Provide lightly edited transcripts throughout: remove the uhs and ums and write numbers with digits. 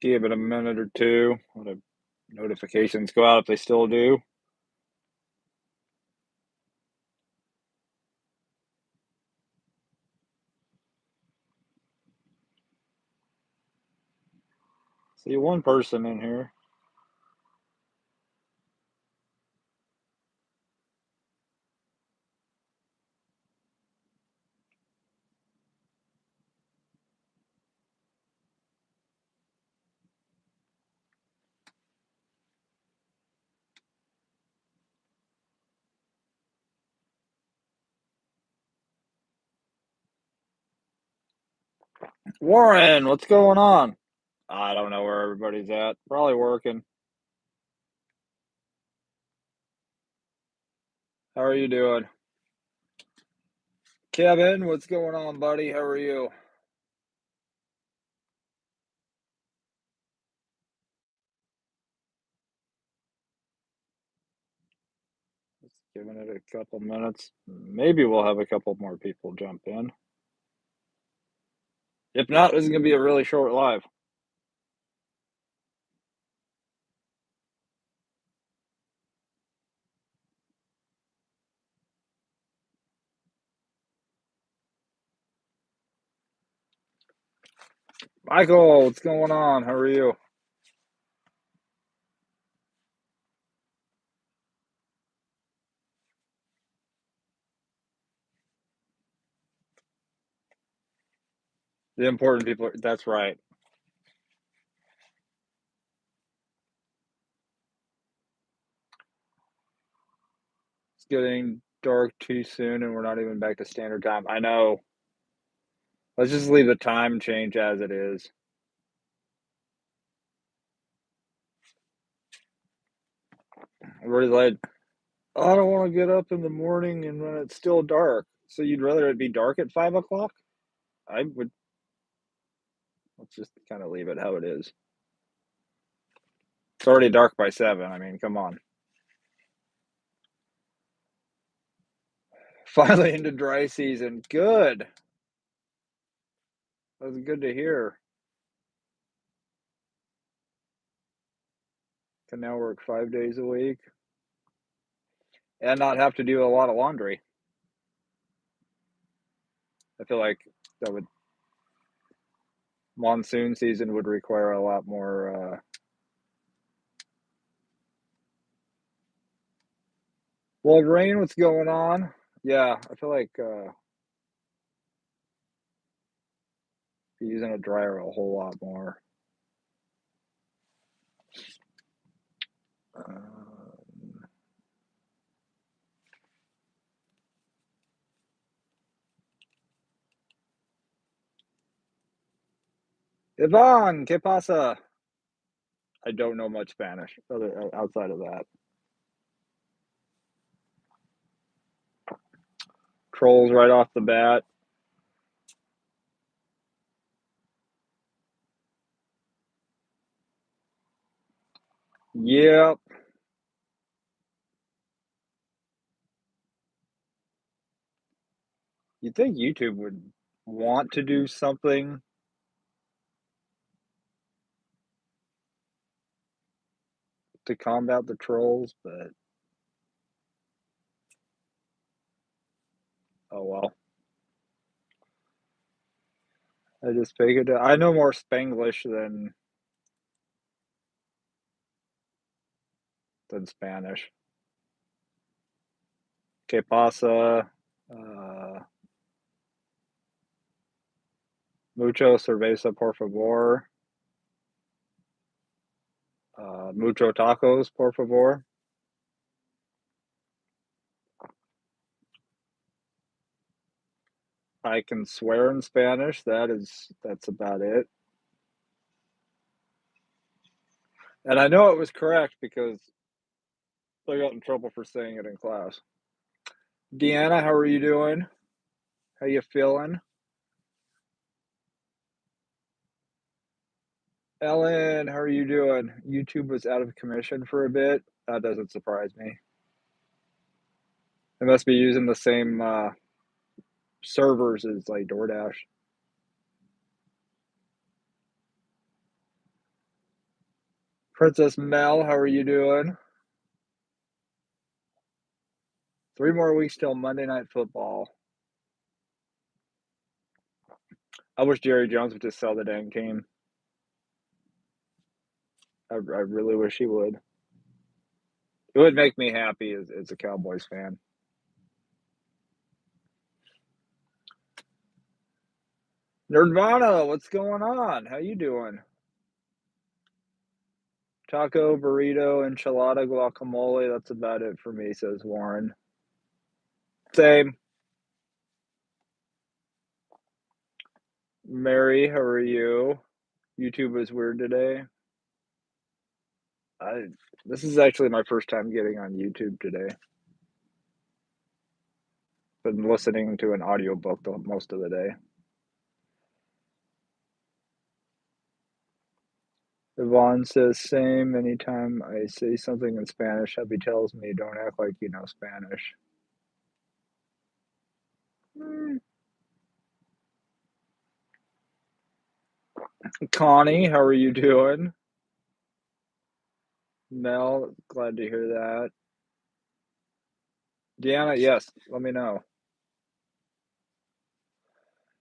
Give it a minute or two. Let the notifications go out if they still do. See one person in here. Warren, what's going on? I don't know where everybody's at. Probably working. How are you doing? Kevin, what's going on, buddy? How are you? Just giving it a couple minutes. Maybe we'll have a couple more people jump in. If not, this is going to be a really short live. Michael, what's going on? How are you? The important people. That's right. It's getting dark too soon, and we're not even back to standard time. I know. Let's just leave the time change as it is. Everybody's like, I don't want to get up in the morning and when it's still dark. So you'd rather it be dark at 5 o'clock? I would. Let's just kind of leave it how it is. It's already dark by 7. I mean, come on. Finally into dry season. Good. That's good to hear. Can now work 5 days a week and not have to do a lot of laundry. I feel like that would monsoon season would require a lot more. Well, rain, what's going on? Yeah, I feel like be using a dryer a whole lot more. Um, Yvonne, ¿qué pasa? I don't know much Spanish outside of that. Trolls right off the bat. Yep. You'd think YouTube would want to do something to combat the trolls, but oh well. I just figured I know more Spanglish than Spanish. ¿Qué pasa? Mucho cerveza, por favor. Mucho tacos, por favor. I can swear in Spanish. That's about it. And I know it was correct because I got in trouble for saying it in class. Deanna, how are you doing? How you feeling? Ellen, how are you doing? YouTube was out of commission for a bit. That doesn't surprise me. They must be using the same servers as like DoorDash. Princess Mel, how are you doing? 3 more weeks till Monday Night Football. I wish Jerry Jones would just sell the dang team. I really wish he would. It would make me happy as a Cowboys fan. Nerdvana, what's going on? How you doing? Taco, burrito, enchilada, guacamole. That's about it for me, says Warren. Same. Mary, how are you? YouTube is weird today. I This is actually my first time getting on YouTube today. Been listening to an audiobook most of the day. Yvonne says, same. Anytime I say something in Spanish, hubby tells me, don't act like you know Spanish. Connie, how are you doing? Mel, glad to hear that. Deanna, yes, let me know.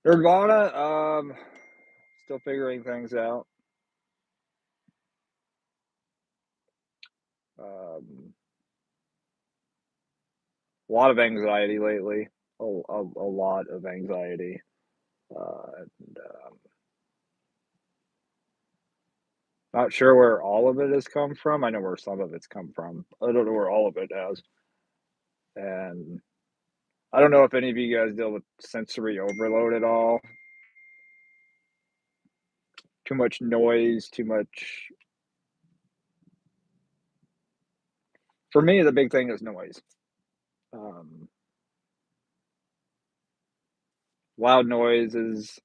Nirvana, still figuring things out. A lot of anxiety lately. A lot of anxiety. And, not sure where all of it has come from. I know where some of it's come from. I don't know where all of it has. And I don't know if any of you guys deal with sensory overload at all. Too much noise, too much. For me, the big thing is noise. Um, Loud noises,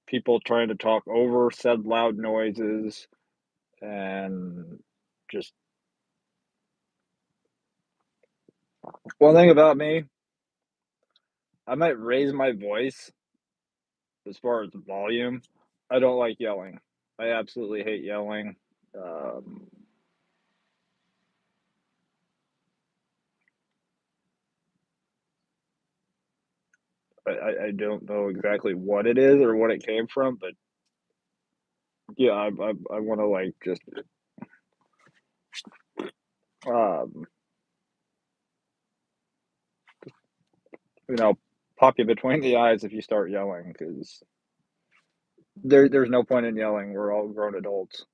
people trying to talk over said loud noises, and just one thing about me, I might raise my voice as far as volume. I don't like yelling. I absolutely hate yelling. Um, I don't know exactly what it is or what it came from, but yeah, I want to like just um, you know, pop you between the eyes if you start yelling because there's no point in yelling. We're all grown adults.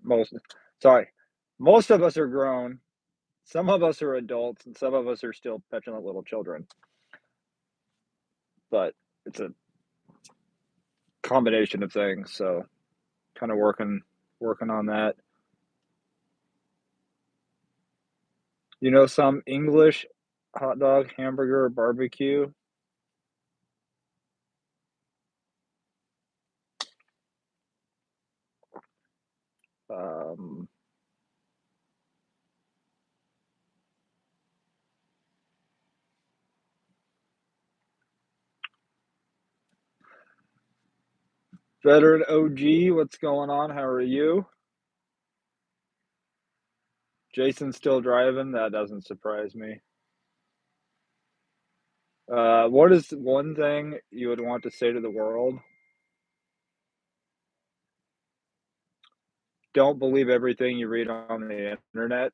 Most, sorry, most of us are grown. Some of us are adults, and some of us are still petulant little children. But it's a combination of things. So, kind of working on that. You know, some English hot dog, hamburger, barbecue. Um, Veteran OG, what's going on? How are you? Jason's still driving. That doesn't surprise me. What is one thing you would want to say to the world? Don't believe everything you read on the internet.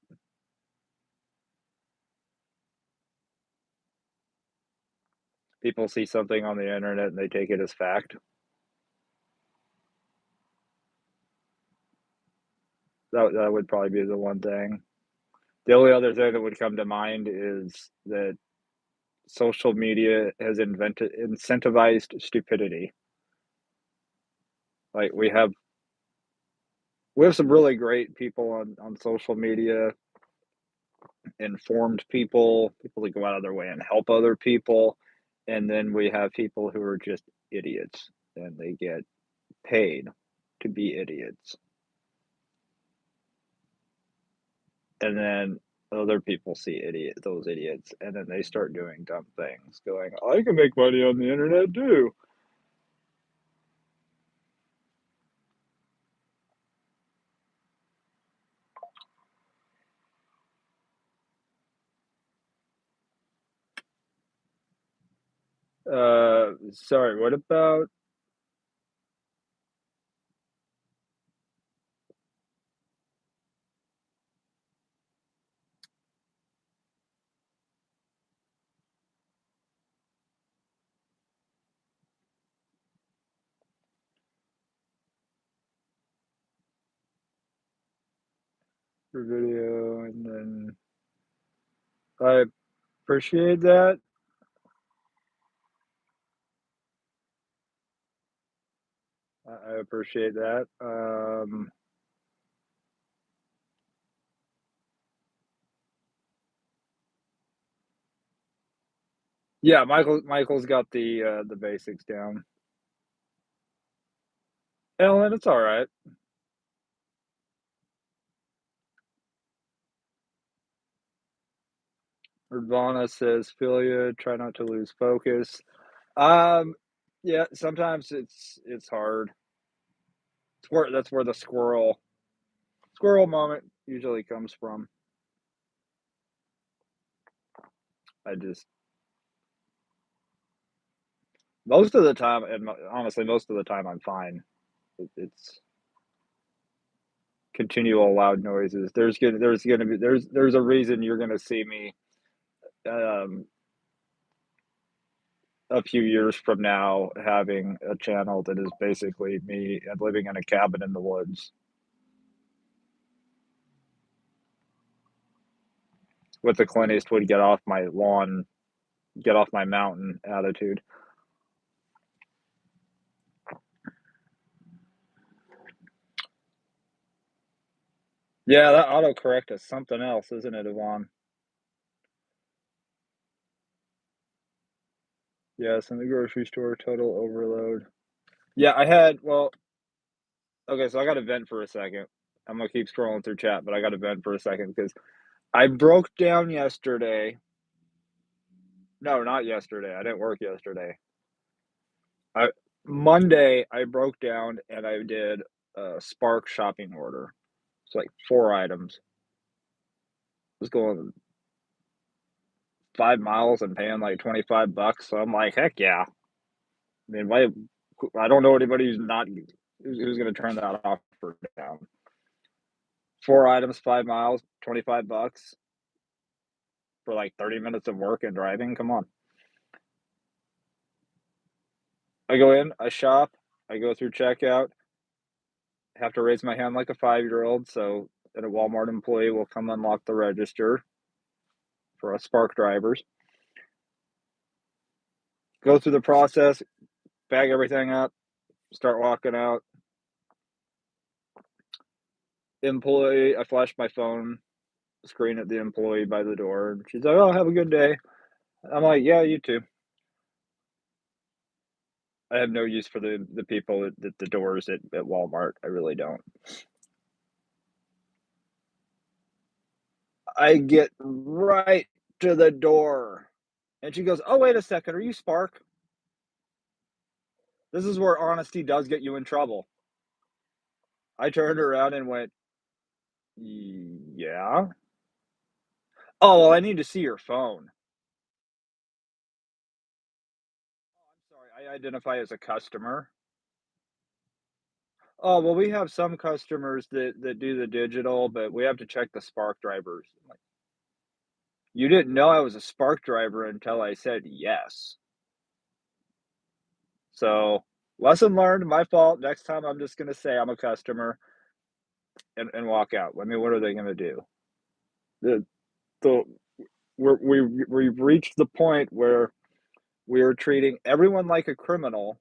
People see something on the internet and they take it as fact. That would probably be the one thing. The only other thing that would come to mind is that social media has invented incentivized stupidity. Like we have some really great people on social media, informed people, people that go out of their way and help other people, and then we have people who are just idiots and they get paid to be idiots. And then other people see those idiots and then they start doing dumb things, going, I can make money on the internet too. Sorry, what about for video? And then I appreciate that. I appreciate that. Yeah, Michael's got the basics down. Ellen, it's all right. Urbana says, "Feel ya, try not to lose focus." Um, yeah, sometimes it's hard. That's where the squirrel moment usually comes from. I just most of the time, and honestly, most of the time, I'm fine. It's continual loud noises. There's a reason you're gonna see me um, a few years from now having a channel that is basically me living in a cabin in the woods with the Clint Eastwood "get off my lawn, get off my mountain" attitude. Yeah, that autocorrect is something else, isn't it, Yvonne? Yes, in the grocery store, total overload. Yeah, okay, so I got to vent for a second. I'm gonna keep scrolling through chat, but I got to vent for a second because I broke down yesterday. No, not yesterday. I didn't work yesterday. I Monday I broke down and I did a Spark shopping order. It's like 4 items. I was going 5 miles and paying like 25 bucks. So I'm like, heck yeah. I mean, why? I don't know anybody who's not who's going to turn that offer down. 4 items, 5 miles, 25 bucks for like 30 minutes of work and driving. Come on. I go in, I shop, I go through checkout, have to raise my hand like a 5-year-old. So that a Walmart employee will come unlock the register for us Spark drivers. Go through the process, bag everything up, start walking out. Employee, I flash my phone screen at the employee by the door, and she's like, "Oh, have a good day." I'm like, "Yeah, you too." I have no use for the people at the doors at Walmart. I really don't. I get right to the door, and she goes, "Oh, wait a second. Are you Spark?" This is where honesty does get you in trouble. I turned around and went, "Yeah." "Oh, well, I need to see your phone." "I'm sorry. I identify as a customer." "Oh, well, we have some customers that do the digital, but we have to check the Spark drivers." I'm like, "You didn't know I was a Spark driver until I said yes." So, lesson learned, my fault. Next time, I'm just gonna say I'm a customer and walk out. I mean, what are they gonna do? The the we've reached the point where we are treating everyone like a criminal,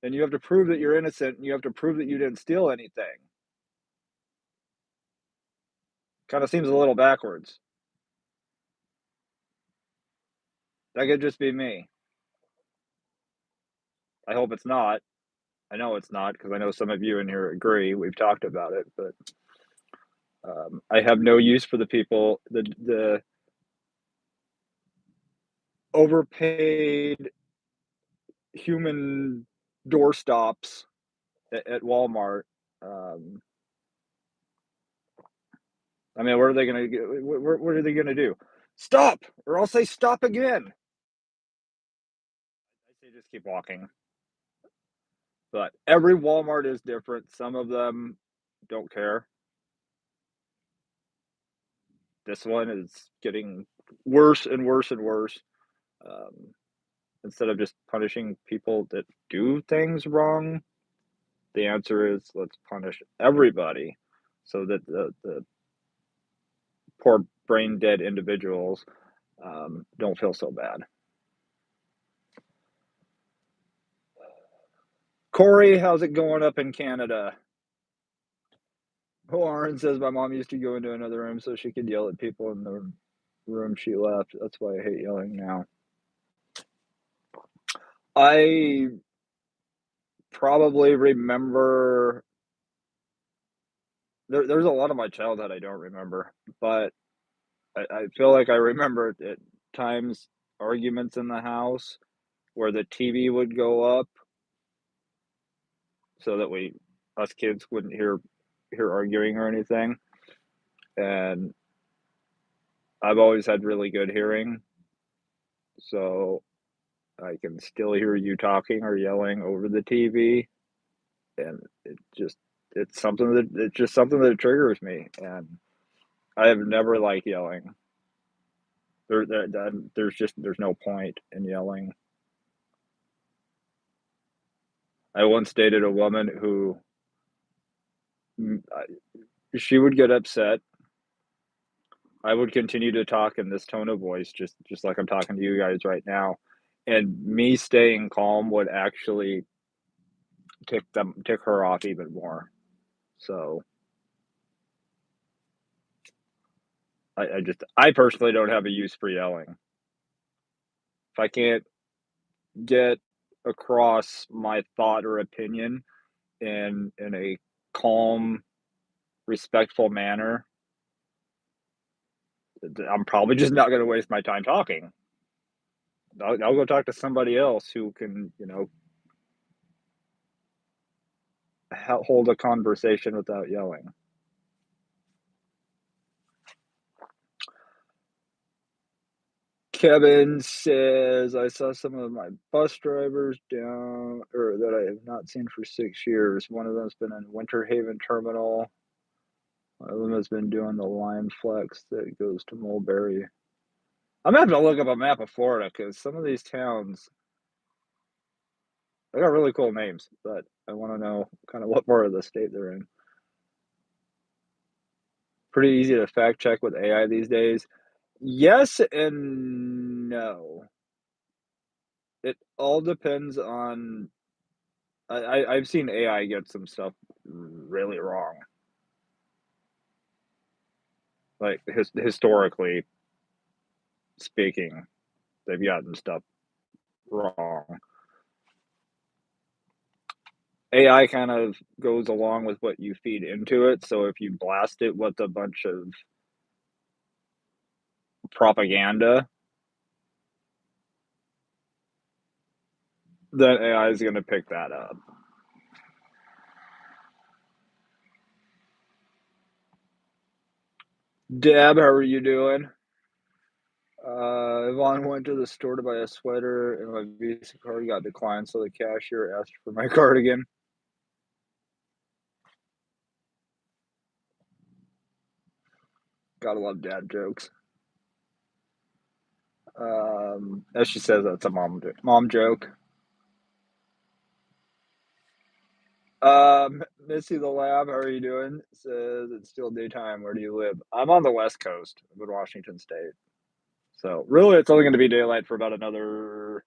and you have to prove that you're innocent, and you have to prove that you didn't steal anything. Kinda seems a little backwards. That could just be me. I hope it's not. I know it's not because I know some of you in here agree. We've talked about it, but I have no use for the people, the overpaid human doorstops at Walmart. Um, I mean, what are they going to what are they going to do? Stop, or I'll say stop again. just keep walking. But every Walmart is different. Some of them don't care. This one is getting worse and worse and worse. Um, Instead of just punishing people that do things wrong, the answer is let's punish everybody so that the poor brain dead individuals don't feel so bad. Corey, how's it going up in Canada? Lauren says my mom used to go into another room so she could yell at people in the room she left. That's why I hate yelling now. I probably remember there's a lot of my childhood I don't remember, but I feel like I remember at times arguments in the house where the TV would go up so that us kids wouldn't hear arguing or anything. And I've always had really good hearing, so I can still hear you talking or yelling over the TV, and it's just something that triggers me, and I have never liked yelling. There's no point in yelling. I once dated a woman who she would get upset. I would continue to talk in this tone of voice, just like I'm talking to you guys right now, and me staying calm would actually tick her off even more. So I personally don't have a use for yelling. If I can't get across my thought or opinion in a calm, respectful manner, I'm probably just not going to waste my time talking. I'll go talk to somebody else who can, hold a conversation without yelling. Kevin says, I saw some of my bus drivers down, or that I have not seen for 6 years. One of them's been in Winter Haven Terminal. One of them has been doing the line flex that goes to Mulberry. I'm having to look up a map of Florida because some of these towns, they got really cool names, but I want to know kind of what part of the state they're in. Pretty easy to fact check with AI these days. Yes and no. It all depends on. I've seen AI get some stuff really wrong, like historically speaking, they've gotten stuff wrong. AI kind of goes along with what you feed into it. So if you blast it with a bunch of propaganda, then AI is going to pick that up. Deb, how are you doing? Yvonne went to the store to buy a sweater, and my Visa card got declined, so the cashier asked for my cardigan. Gotta love dad jokes. As she says, that's a mom joke. Missy the Lab, how are you doing? Says it's still daytime. Where do you live? I'm on the West Coast. I'm in Washington State. So really, it's only going to be daylight for about another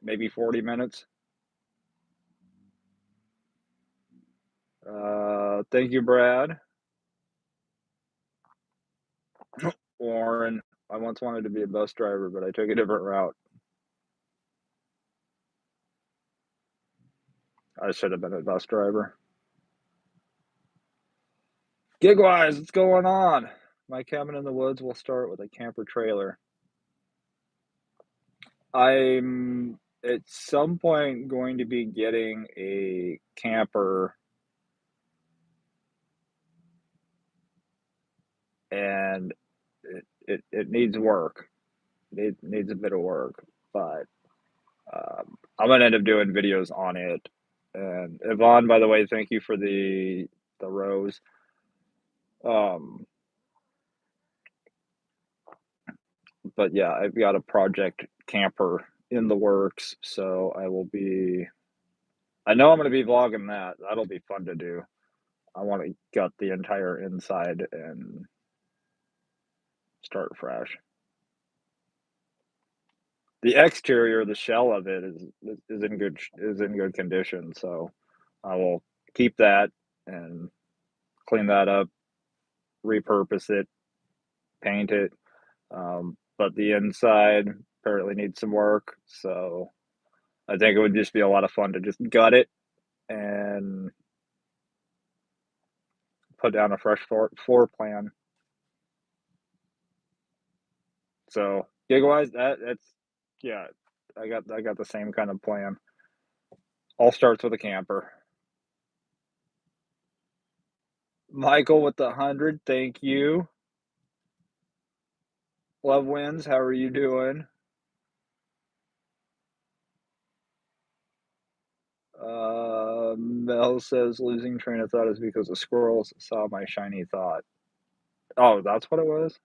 maybe 40 minutes. Thank you, Brad. Warren, I once wanted to be a bus driver, but I took a different route. I should have been a bus driver. Gigwise, what's going on? My cabin in the woods will start with a camper trailer. I'm at some point going to be getting a camper, and it needs work. It needs a bit of work, but I'm gonna end up doing videos on it. And Yvonne, by the way, thank you for the rose. Um, but yeah, I've got a project camper in the works, so I know I'm gonna be vlogging that. That'll be fun to do. I want to gut the entire inside and start fresh. The exterior, the shell of it is in good condition, so I will keep that and clean that up, repurpose it, paint it. But the inside apparently needs some work, so I think it would just be a lot of fun to just gut it and put down a fresh floor plan. So gig wise, that's yeah, I got the same kind of plan. All starts with a camper. Michael with the 100, thank you. Love wins, how are you doing? Mel says losing train of thought is because the squirrels saw my shiny thought. Oh, that's what it was?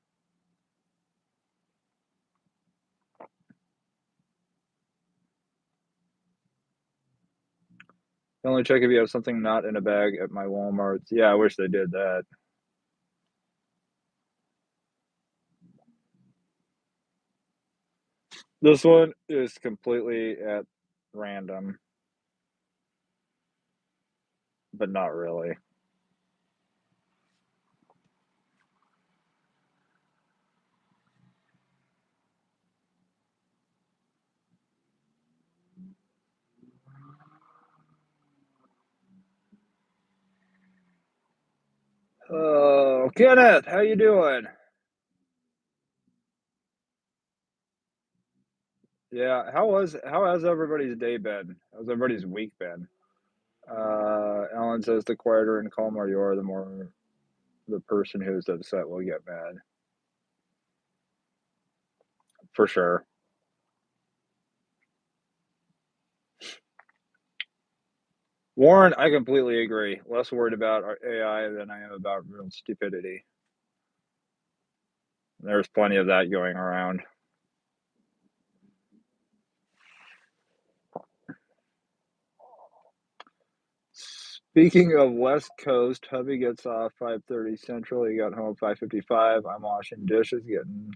Only check if you have something not in a bag at my Walmarts. Yeah, I wish they did that. This one is completely at random, but not really. Oh, Kenneth, how you doing? Yeah, how has everybody's day been? How's everybody's week been? Alan says the quieter and calmer you are, the more the person who's upset will get mad. For sure. Warren, I completely agree. Less worried about our AI than I am about real stupidity. There's plenty of that going around. Speaking of West Coast, hubby gets off 5:30 Central. He got home 5:55. I'm washing dishes, getting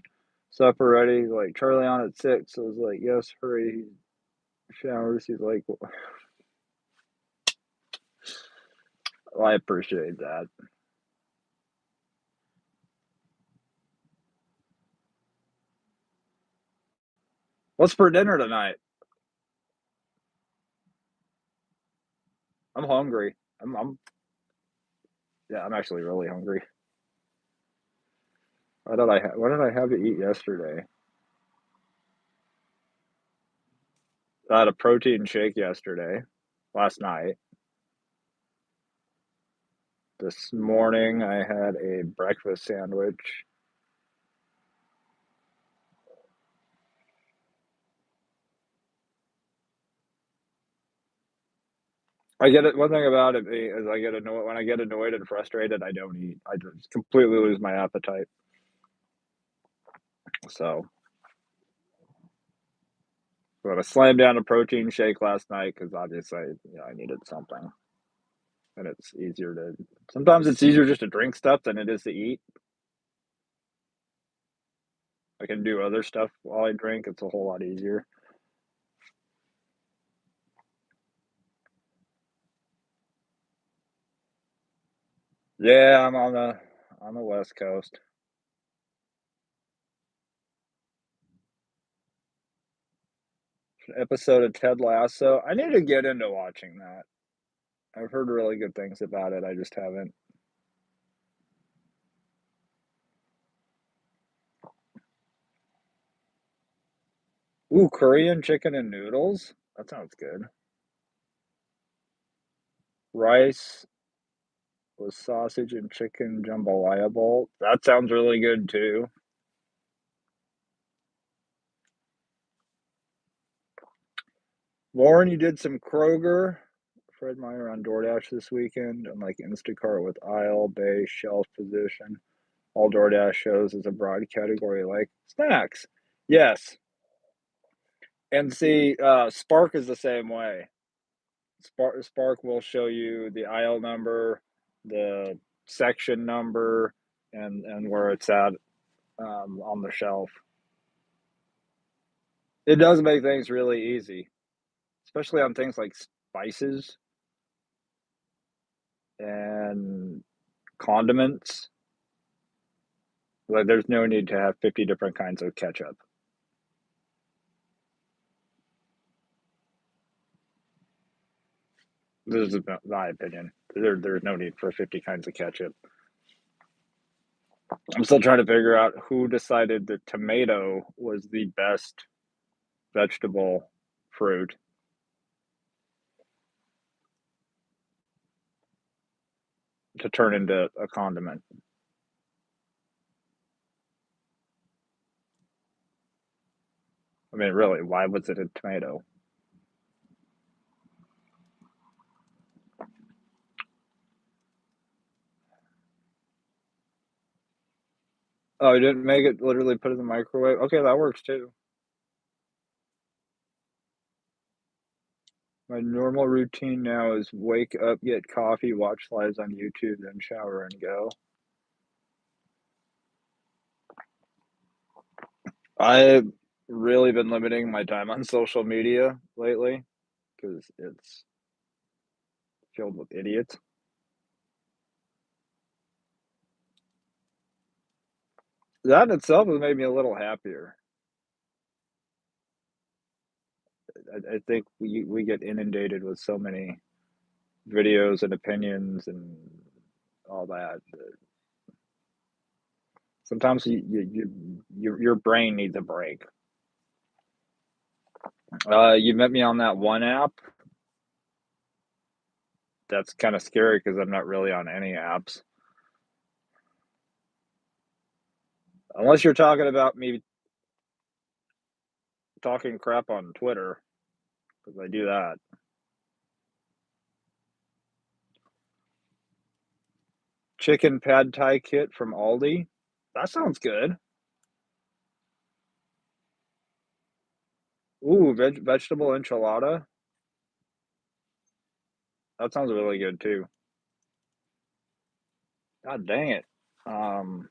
supper ready. Like Charlie on at 6. So I was like, yes, hurry. He showers. He's like, well, I appreciate that. What's for dinner tonight? I'm hungry. Yeah, I'm actually really hungry. What did I have to eat yesterday? I had a protein shake yesterday, last night. This morning I had a breakfast sandwich. I get it. One thing about it is I get annoyed when I get annoyed and frustrated. I don't eat. I just completely lose my appetite. So, but I slammed down a protein shake last night because obviously, I needed something, and it's easier to. Sometimes it's easier just to drink stuff than it is to eat. I can do other stuff while I drink. It's a whole lot easier. Yeah, I'm on the West Coast. Episode of Ted Lasso. I need to get into watching that. I've heard really good things about it. I just haven't. Ooh, Korean chicken and noodles. That sounds good. Rice with sausage and chicken jambalaya bowl. That sounds really good too. Lauren, you did some Kroger. Fred Meyer on DoorDash this weekend, and like Instacart with aisle, bay, shelf position. All DoorDash shows is a broad category like snacks. Yes. And see, Spark is the same way. Spark will show you the aisle number, the section number, and where it's at on the shelf. It does make things really easy, especially on things like spices and condiments. Like, there's no need to have 50 different kinds of ketchup. This is my opinion. There's no need for 50 kinds of ketchup. I'm still trying to figure out who decided that tomato was the best vegetable fruit to turn into a condiment. I mean, really, why was it a tomato? Oh, you didn't make it literally put it in the microwave? Okay, that works too. My normal routine now is wake up, get coffee, watch lives on YouTube, then shower and go. I've really been limiting my time on social media lately because it's filled with idiots. That in itself has made me a little happier. I think we get inundated with so many videos and opinions and all that. Sometimes your brain needs a break. You met me on that one app. That's kind of scary because I'm not really on any apps. Unless you're talking about me talking crap on Twitter, because I do that. Chicken pad thai kit from Aldi. That sounds good. Ooh, vegetable enchilada. That sounds really good too. God dang it. Um,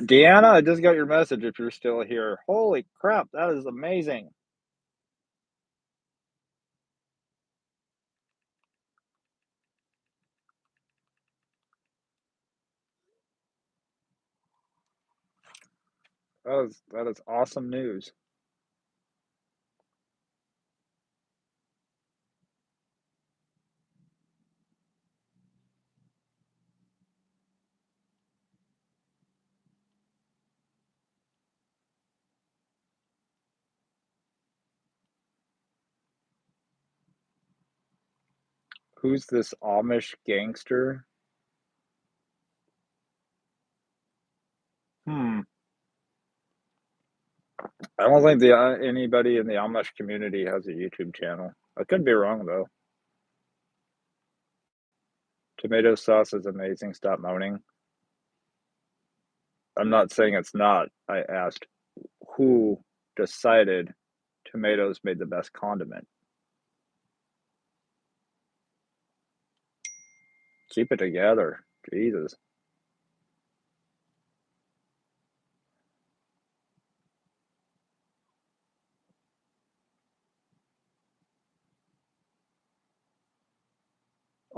Deanna, I just got your message if you're still here. Holy crap, that is amazing. That is awesome news. Who's this Amish gangster? Hmm. I don't think the anybody in the Amish community has a YouTube channel. I could be wrong though. Tomato sauce is amazing. Stop moaning. I'm not saying it's not. I asked who decided tomatoes made the best condiment. Keep it together. Jesus.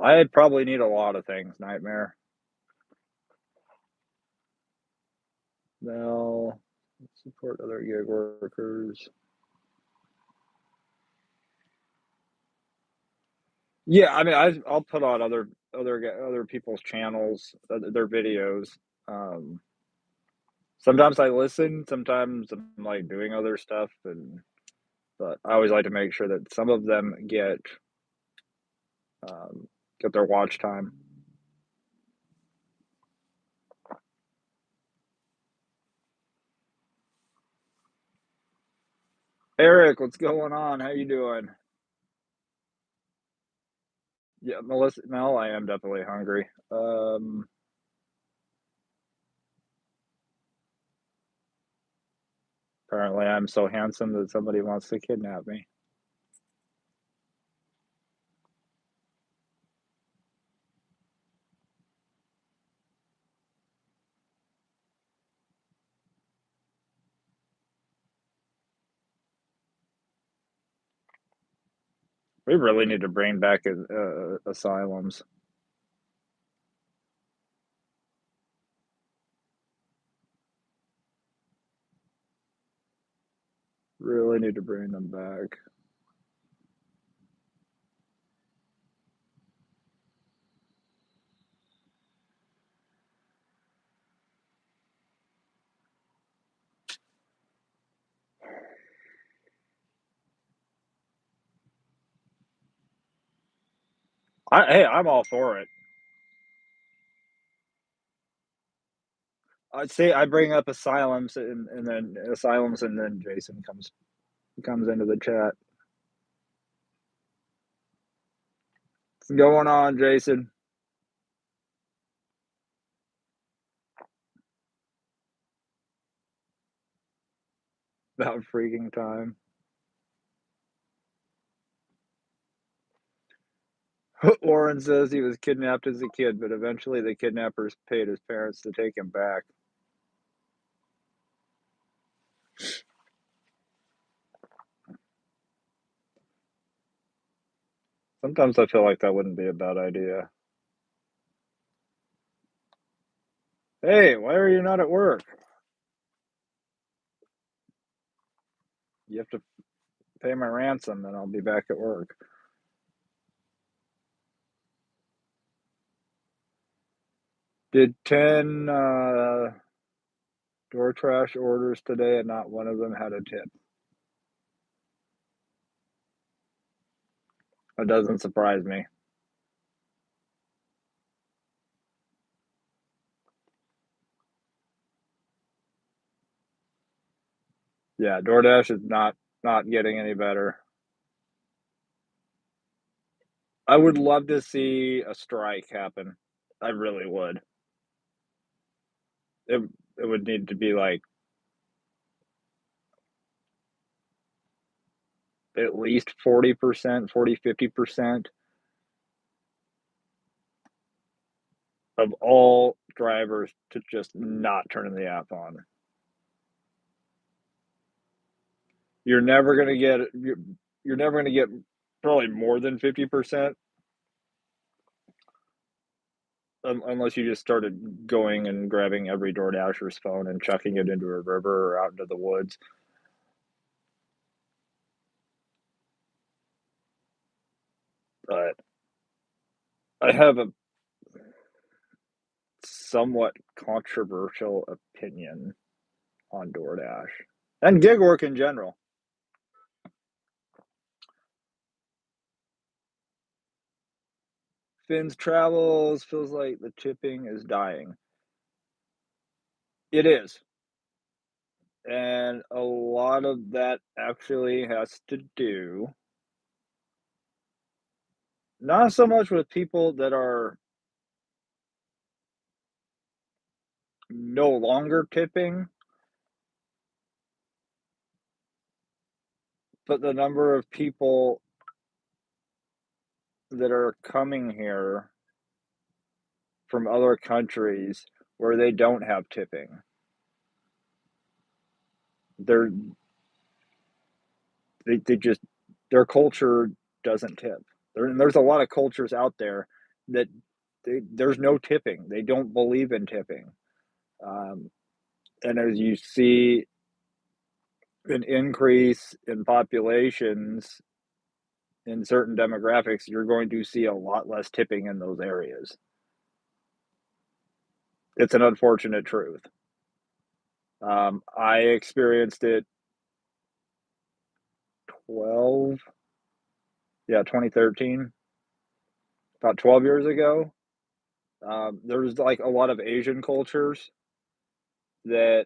I'd probably need a lot of things, Nightmare. No. Support other gig workers. Yeah, I mean, I'll put on other people's channels, their videos. Um, Sometimes I listen, sometimes I'm like doing other stuff, and but I always like to make sure that some of them um, get their watch time. Eric, what's going on? How you doing? Yeah, Melissa. No, I am definitely hungry. Apparently, I'm so handsome that somebody wants to kidnap me. We really need to bring back asylums. Really need to bring them back. Hey, I'm all for it. I'd say I bring up asylums, and then Jason comes into the chat. What's going on, Jason? About freaking time. Warren says he was kidnapped as a kid, but eventually the kidnappers paid his parents to take him back. Sometimes I feel like that wouldn't be a bad idea. Hey, why are you not at work? You have to pay my ransom, and I'll be back at work. Did 10 door trash orders today, and not one of them had a tip. That doesn't surprise me. Yeah, DoorDash is not getting any better. I would love to see a strike happen. I really would. It it would need to be like at least 40%, 50% of all drivers to just not turn the app on. You're never gonna get you're never gonna get probably more than 50%, unless you just started going and grabbing every DoorDasher's phone and chucking it into a river or out into the woods. But I have a somewhat controversial opinion on DoorDash and gig work in general. Finn's Travels feels like the tipping is dying. It is. And a lot of that actually has to do not so much with people that are no longer tipping, but the number of people that are coming here from other countries where they don't have tipping. They're they just their culture doesn't tip. There's a lot of cultures out there that there's no tipping. They don't believe in tipping. Um, and as you see an increase in populations in certain demographics, you're going to see a lot less tipping in those areas. It's an unfortunate truth. I experienced it 12, yeah, 2013, about 12 years ago. There's like a lot of Asian cultures that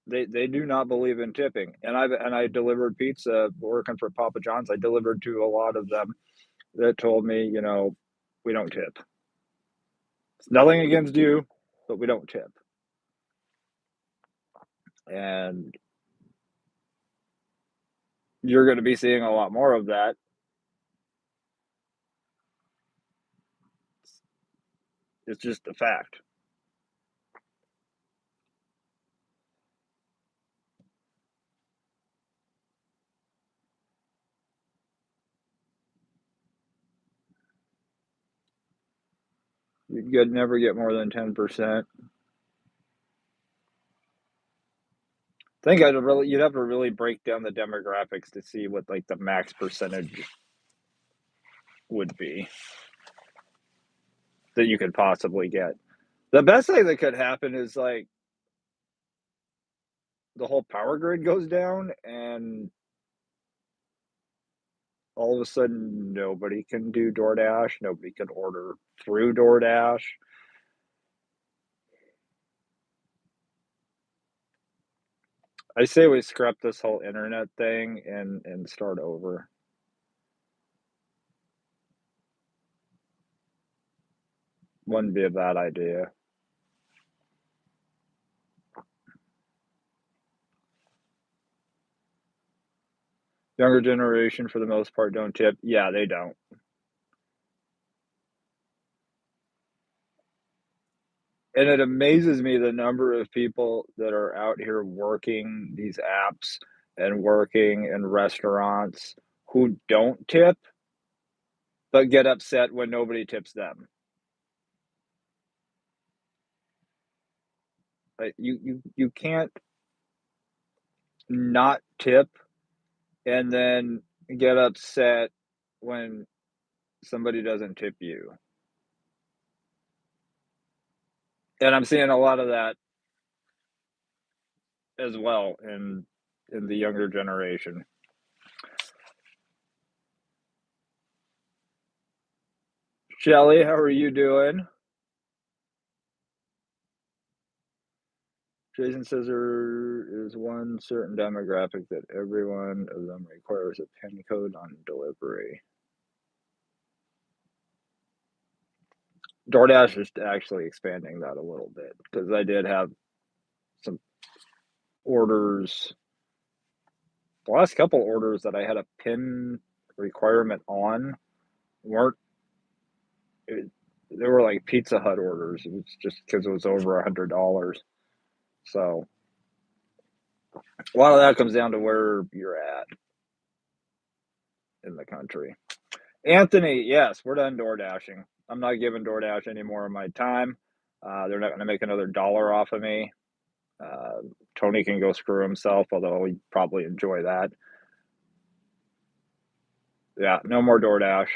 They do not believe in tipping, and I delivered pizza working for Papa John's. I delivered to a lot of them that told me, "We don't tip. It's nothing against you, but we don't tip." And you're gonna be seeing a lot more of that. It's just a fact. You could never get more than 10%. I think you'd have to really break down the demographics to see what, like, the max percentage would be that you could possibly get. The best thing that could happen is, like, the whole power grid goes down and all of a sudden nobody can do DoorDash, nobody can order through DoorDash. I say we scrap this whole internet thing and start over. Wouldn't be a bad idea. Younger generation, for the most part, don't tip. Yeah, they don't. And it amazes me the number of people that are out here working these apps and working in restaurants who don't tip, but get upset when nobody tips them. Like, you can't not tip and then get upset when somebody doesn't tip you. And I'm seeing a lot of that as well in the younger generation. Shelly, how are you doing? Jason says there is one certain demographic that every one of them requires a PIN code on delivery. DoorDash is actually expanding that a little bit because I did have some orders, the last couple orders that I had a PIN requirement on weren't, it, they were like Pizza Hut orders. It was just because it was over $100. So a lot of that comes down to where you're at in the country. Anthony, yes, we're done door dashing. I'm not giving DoorDash any more of my time. They're not going to make another dollar off of me. Uh, Tony can go screw himself, although he'd probably enjoy that. Yeah, no more DoorDash.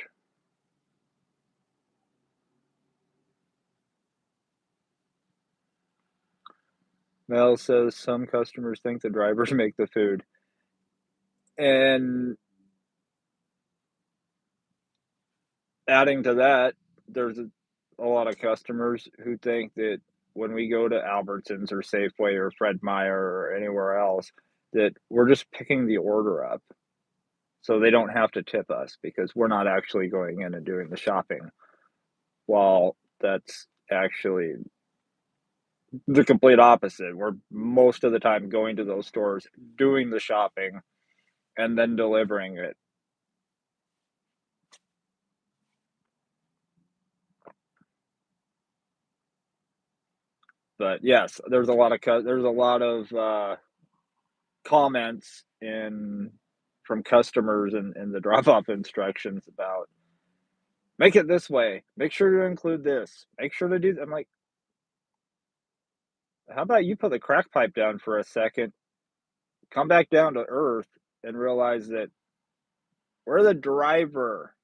Mel says some customers think the drivers make the food. And adding to that, there's a lot of customers who think that when we go to Albertsons or Safeway or Fred Meyer or anywhere else, that we're just picking the order up. So they don't have to tip us because we're not actually going in and doing the shopping. While that's actually the complete opposite. We're most of the time going to those stores, doing the shopping, and then delivering it. But yes, there's a lot of comments in from customers in the drop off instructions about make it this way, make sure to include this, make sure to do. I'm like, how about you put the crack pipe down for a second, come back down to earth, and realize that we're the driver.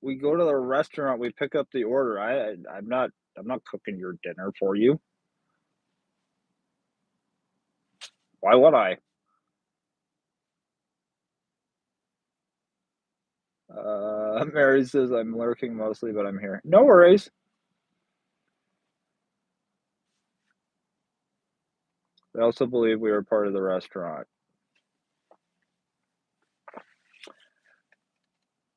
We go to the restaurant, we pick up the order. I'm not cooking your dinner for you. Why would I? Mary says I'm lurking mostly, but I'm here. No worries. They also believe we are part of the restaurant.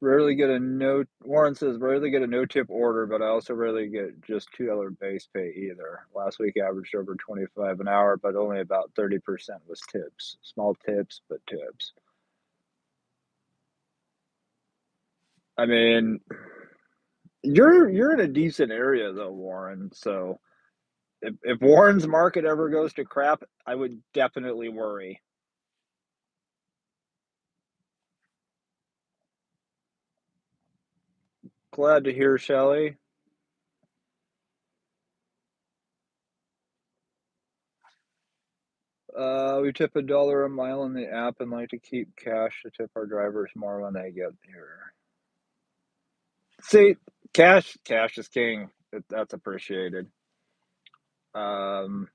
Rarely get a no Warren says, "Rarely get a no-tip order, but I also rarely get just $2 base pay either. Last week averaged over 25 an hour, but only about 30% was tips. Small tips, but tips." I mean, you're in a decent area though, Warren, so if Warren's market ever goes to crap, I would definitely worry. Glad to hear, Shelley. We tip $1 a mile in the app and like to keep cash to tip our drivers more when they get here. See, cash is king. That's appreciated. Um,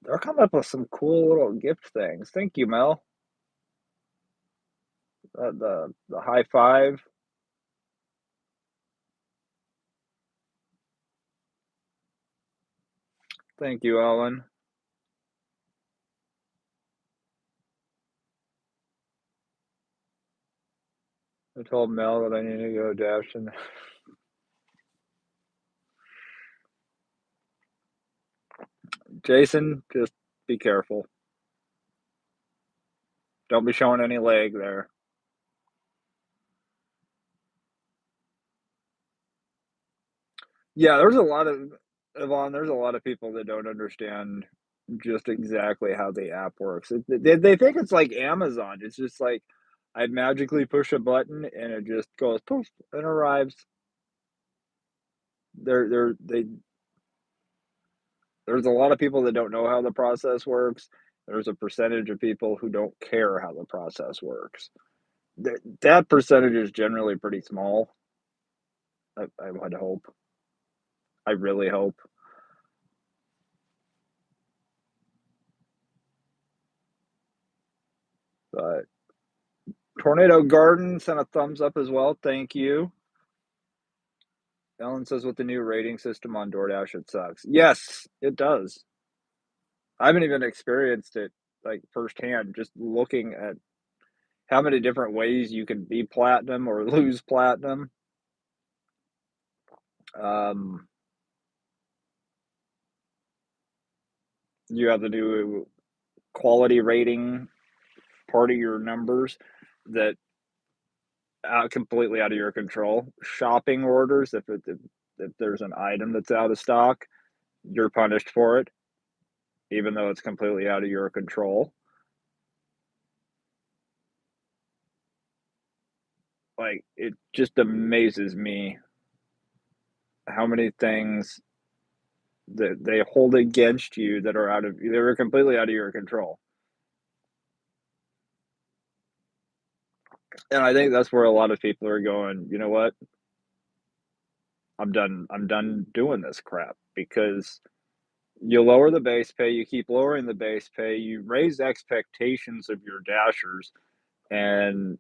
they're coming up with some cool little gift things. Thank you, Mel. The high five. Thank you, Ellen. I told Mel that I need to go dash and Jason, just be careful. Don't be showing any leg there. Yeah, there's a lot of Yvonne, there's a lot of people that don't understand just exactly how the app works. They think it's like Amazon. It's just like I magically push a button and it just goes poof and arrives. They there's a lot of people that don't know how the process works. There's a percentage of people who don't care how the process works. That percentage is generally pretty small. I would hope. I really hope. But Tornado Garden sent a thumbs up as well. Thank you. Ellen says with the new rating system on DoorDash, it sucks. Yes, it does. I haven't even experienced it like firsthand, just looking at how many different ways you can be platinum or lose platinum. Um, you have the new quality rating part of your numbers that completely out of your control. Shopping orders, if there's an item that's out of stock, you're punished for it, even though it's completely out of your control. Like it just amazes me how many things that they hold against you that are they're completely out of your control. And I think that's where a lot of people are going, you know what? I'm done doing this crap because you lower the base pay, you keep lowering the base pay, you raise expectations of your dashers, and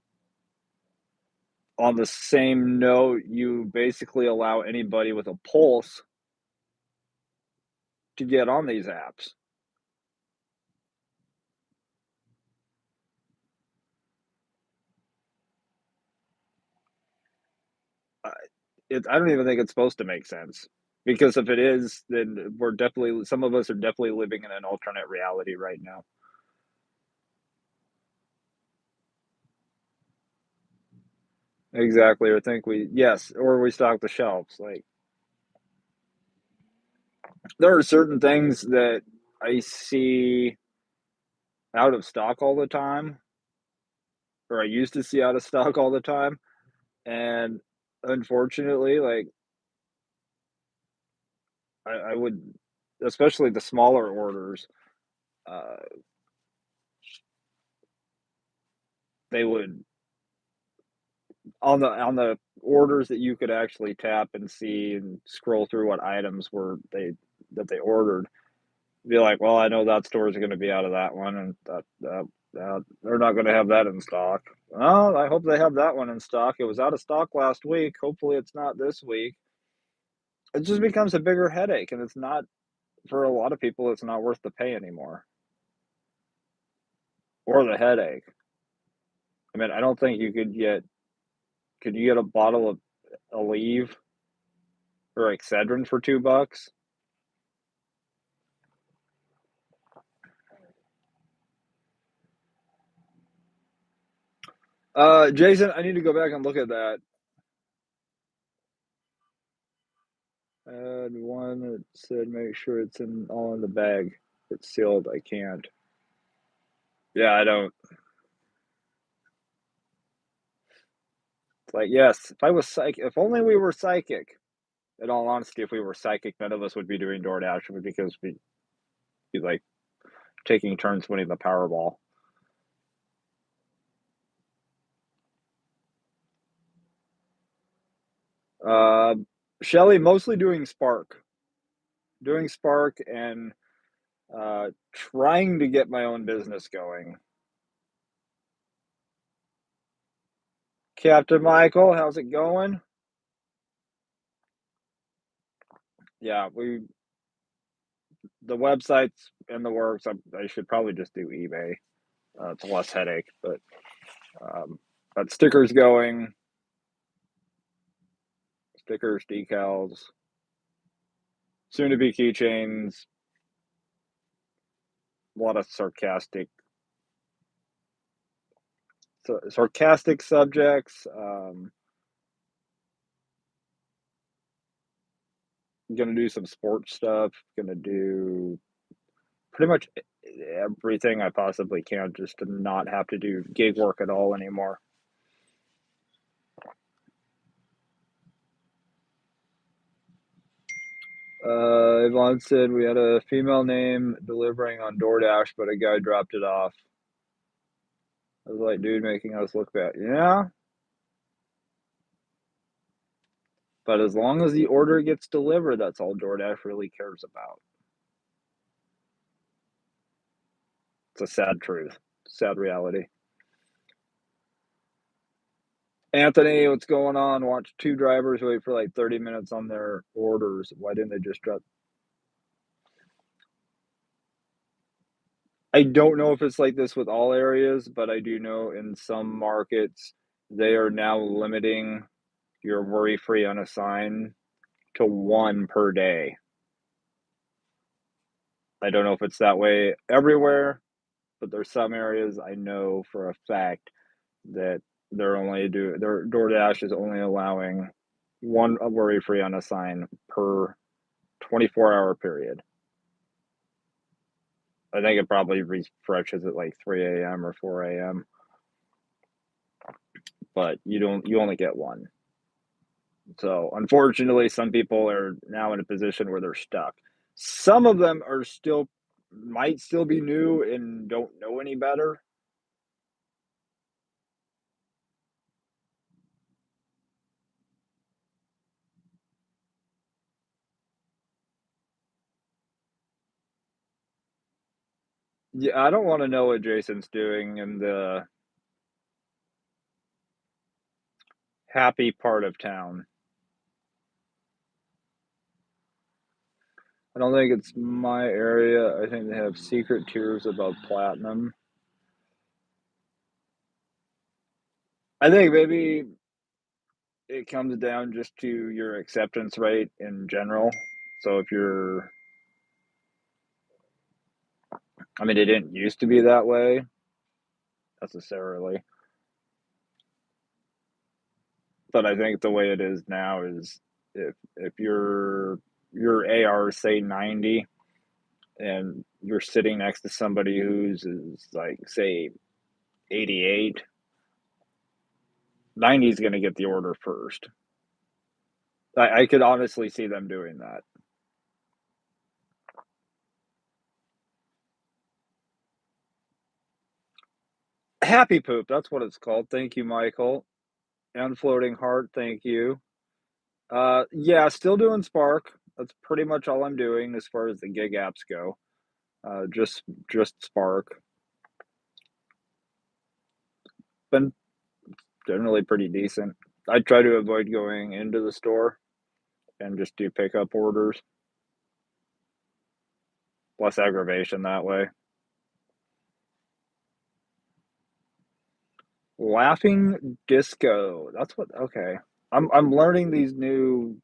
on the same note, you basically allow anybody with a pulse to get on these apps. I, I don't even think it's supposed to make sense because if it is, then we're definitely some of us are definitely living in an alternate reality right now. Exactly, or think we yes, or we stock the shelves. Like there are certain things that I see out of stock all the time, or I used to see out of stock all the time, and unfortunately, like I would, especially the smaller orders, uh, they would on the orders that you could actually tap and see and scroll through what items were they that they ordered. Be like, well, I know that store is going to be out of that one, and that they're not going to have that in stock. Well, I hope they have that one in stock. It was out of stock last week. Hopefully, it's not this week. It just becomes a bigger headache, and it's not. for a lot of people, it's not worth the pay anymore or the headache. I mean, I don't think you could you get a bottle of Aleve or Excedrin for $2? Jason, I need to go back and look at that. One that said make sure it's in all in the bag. It's sealed. I can't. Yeah, I don't. It's like, yes, if I was psychic, if only we were psychic. In all honesty, if we were psychic, none of us would be doing DoorDash because we'd be like taking turns winning the Powerball. Uh, Shelly, mostly doing Spark and trying to get my own business going. Captain Michael, how's it going? Yeah, the website's in the works. I should probably just do eBay. It's less headache, but um, got stickers going, stickers, decals, soon to be keychains. A lot of sarcastic subjects. Gonna do some sports stuff. Gonna do pretty much everything I possibly can just to not have to do gig work at all anymore. Yvonne said we had a female name delivering on DoorDash, but a guy dropped it off. I was like, dude, making us look bad. Yeah, but as long as the order gets delivered, that's all DoorDash really cares about. It's a sad truth, sad reality. Anthony, what's going on? Watch two drivers wait for like 30 minutes on their orders. Why didn't they just drop? I don't know if it's like this with all areas, but I do know in some markets they are now limiting your worry free unassigned to one per day. I don't know if it's that way everywhere, but there's some areas I know for a fact that their DoorDash is only allowing one worry free unassigned per 24-hour period. I think it probably refreshes at like 3 a.m. or 4 a.m. But you only get one. So unfortunately, some people are now in a position where they're stuck. Some of them are still might still be new and don't know any better. Yeah, I don't want to know what Jason's doing in the happy part of town. I don't think it's my area. I think they have secret tiers above platinum. I think maybe it comes down just to your acceptance rate in general. So if you're, I mean, it didn't used to be that way necessarily, but I think the way it is now is if your AR say 90 and you're sitting next to somebody who's is like say 88, 90 is going to get the order first. I could honestly see them doing that. Happy poop, that's what it's called. Thank you, Michael. And floating heart, thank you. Yeah, still doing Spark. That's pretty much all I'm doing as far as the gig apps go. Just Spark. Been generally pretty decent. I try to avoid going into the store and just do pickup orders. Less aggravation that way. Laughing disco. That's what. Okay. I'm learning these new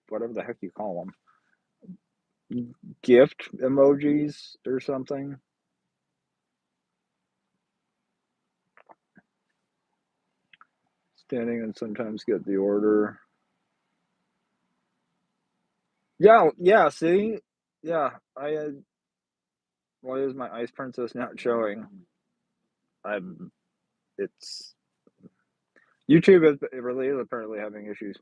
whatever the heck you call them gift emojis or something. Standing and sometimes get the order. Yeah, yeah. See, yeah. Why is my ice princess not showing? I'm. It's YouTube is it really is apparently having issues.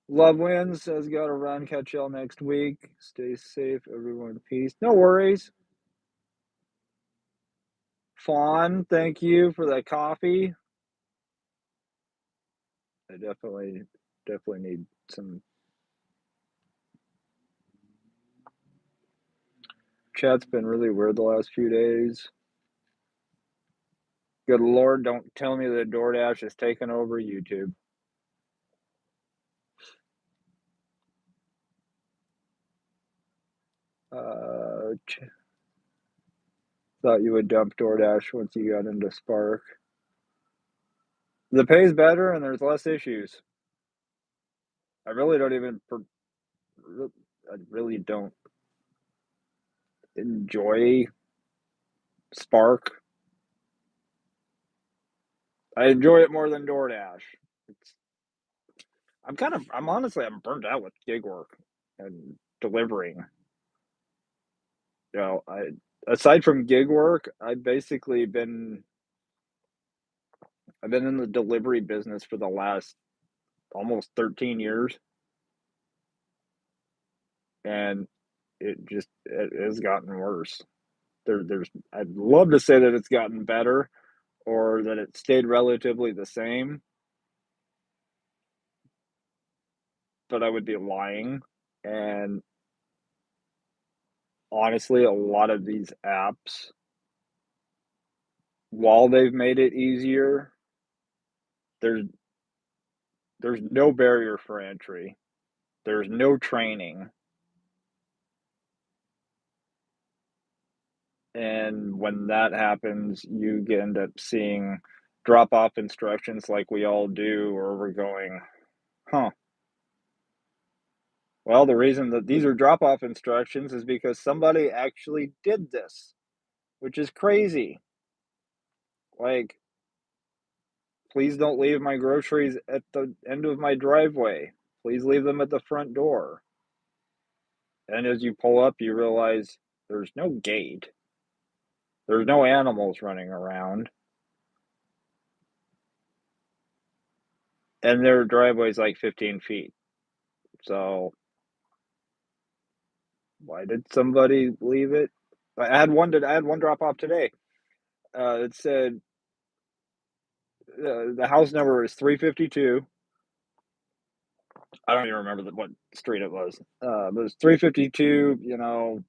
Love wins has got to run. Catch y'all next week. Stay safe, everyone. Peace. No worries. Fawn, thank you for that coffee. I definitely need some. Chat's been really weird the last few days. Good Lord, don't tell me that DoorDash is taking over YouTube. Thought you would dump DoorDash once you got into Spark. The pay's better and there's less issues. I really don't even. I really don't enjoy Spark. I enjoy it more than DoorDash. It's, I'm honestly, I'm burnt out with gig work and delivering. You know, aside from gig work, I've been in the delivery business for the last almost 13 years, and it has gotten worse. I'd love to say that it's gotten better or that it stayed relatively the same, but I would be lying. And honestly, a lot of these apps, while they've made it easier, there's there's no barrier for entry. There's no training. And when that happens, end up seeing drop off instructions like we all do, or we're going, huh, well, the reason that these are drop off instructions is because somebody actually did this, which is crazy. Like, please don't leave my groceries at the end of my driveway. Please leave them at the front door. And as you pull up, you realize there's no gate, there's no animals running around, and their driveway's like 15 feet. So, why did somebody leave it? I had one drop off today. It said the house number is 352. I don't even remember what street it was. But it was 352.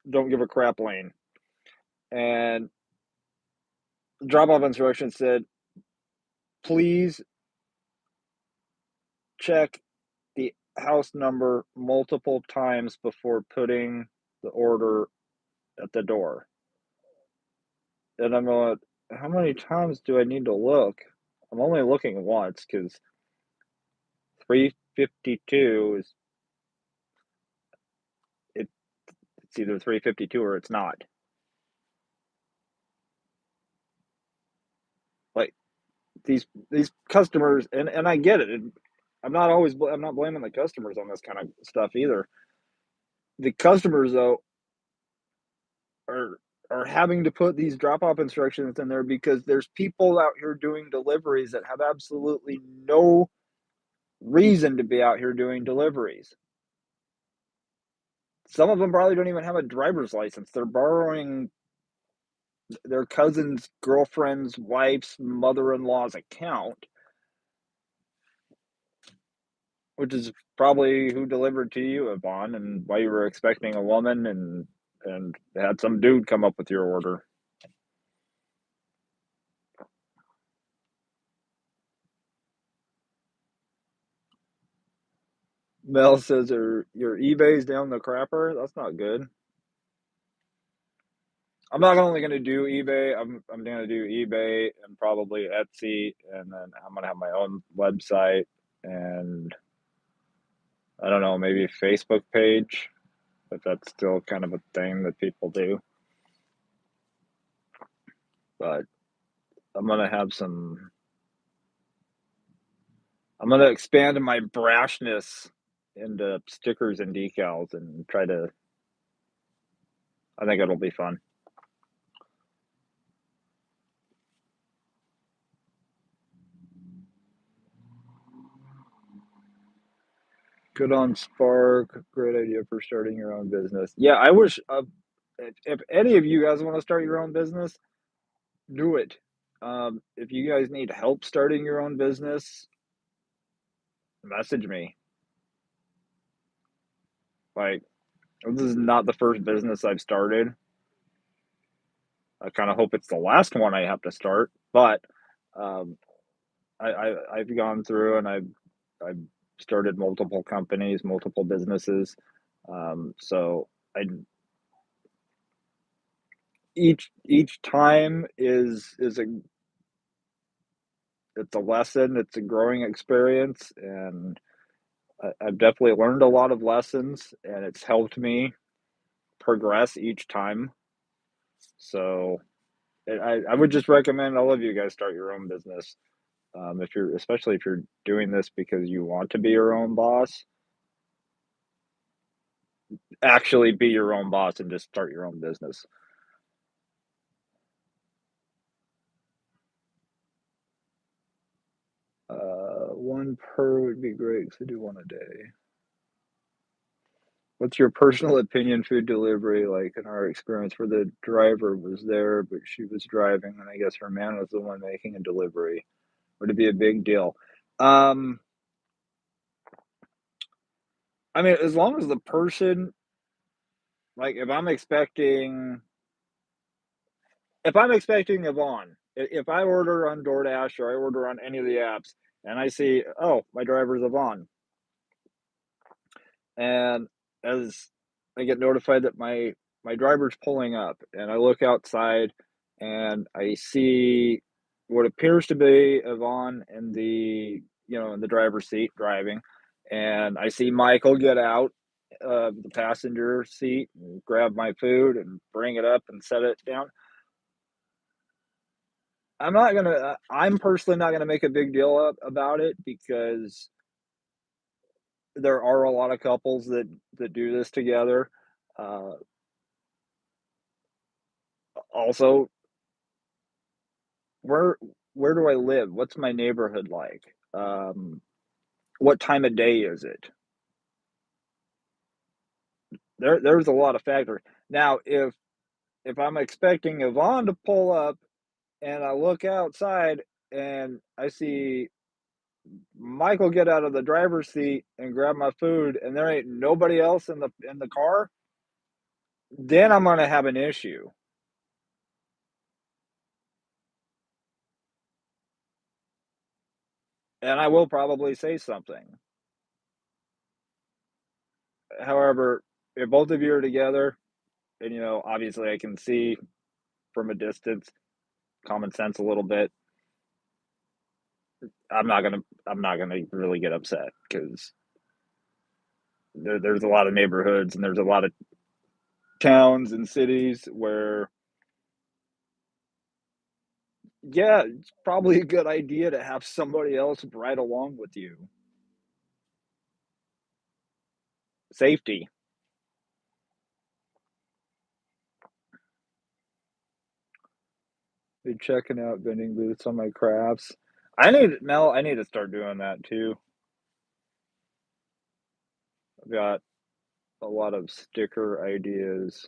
Don't give a crap lane. And drop off instructions said, please check the house number multiple times before putting the order at the door. And I'm going, how many times do I need to look? I'm only looking once because 352 is it, it's either 352 or it's not. Like these customers, and I get it. I'm not blaming the customers on this kind of stuff either. The customers though are are having to put these drop off instructions in there because there's people out here doing deliveries that have absolutely no reason to be out here doing deliveries. Some of them probably don't even have a driver's license. They're borrowing their cousin's girlfriend's wife's mother-in-law's account, which is probably who delivered to you, Yvonne, and why you were expecting a woman and had some dude come up with your order. Mel says your eBay's down the crapper. That's not good. I'm not only gonna do eBay. I'm gonna do eBay and probably Etsy, and then I'm gonna have my own website and I don't know, maybe a Facebook page, but that's still kind of a thing that people do. But I'm gonna have some. I'm gonna expand my brashness into stickers and decals and try to. I think it'll be fun. Good on Spark. Great idea for starting your own business. Yeah, I wish if any of you guys want to start your own business, do it. If you guys need help starting your own business, message me. Like, this is not the first business I've started. I kind of hope it's the last one I have to start, but um, I've gone through and I've started multiple companies, multiple businesses. So I each time is a it's a lesson, it's a growing experience, and I've definitely learned a lot of lessons, and it's helped me progress each time. So I would just recommend all of you guys start your own business. If you're especially if you're doing this because you want to be your own boss, actually be your own boss and just start your own business. One per would be great because I do one a day. What's your personal opinion food delivery like in our experience where the driver was there, but she was driving, and I guess her man was the one making a delivery? Would it be a big deal? Um, I mean, as long as the person, like, if I'm expecting Yvonne, if I order on DoorDash or I order on any of the apps, and I see, oh, my driver's Yvonne, and as I get notified that my driver's pulling up, and I look outside, and I see what appears to be Yvonne in the driver's seat driving, and I see Michael get out of the passenger seat and grab my food and bring it up and set it down. I'm personally not gonna make a big deal about it because there are a lot of couples that do this together. Uh, Also, where where do I live? What's my neighborhood like? What time of day is it? There's a lot of factors. Now, if I'm expecting Yvonne to pull up and I look outside and I see Michael get out of the driver's seat and grab my food and there ain't nobody else in the car, then I'm gonna have an issue. And I will probably say something. However, if both of you are together and obviously I can see from a distance, common sense a little bit, I'm not gonna really get upset because there's a lot of neighborhoods and there's a lot of towns and cities where yeah, it's probably a good idea to have somebody else ride along with you. Safety. Be checking out vending booths on my crafts. I need to start doing that too. I've got a lot of sticker ideas.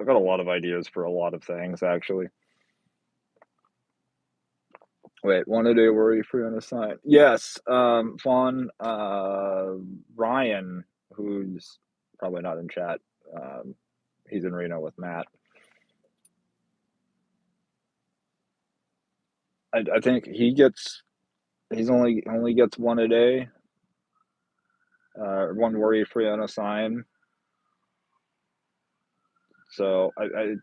I've got a lot of ideas for a lot of things actually. Wait, one a day worry free on a sign. Yes, Fawn, Ryan, who's probably not in chat. Um, he's in Reno with Matt. I think he gets He's only gets one a day, one worry-free unassigned. So I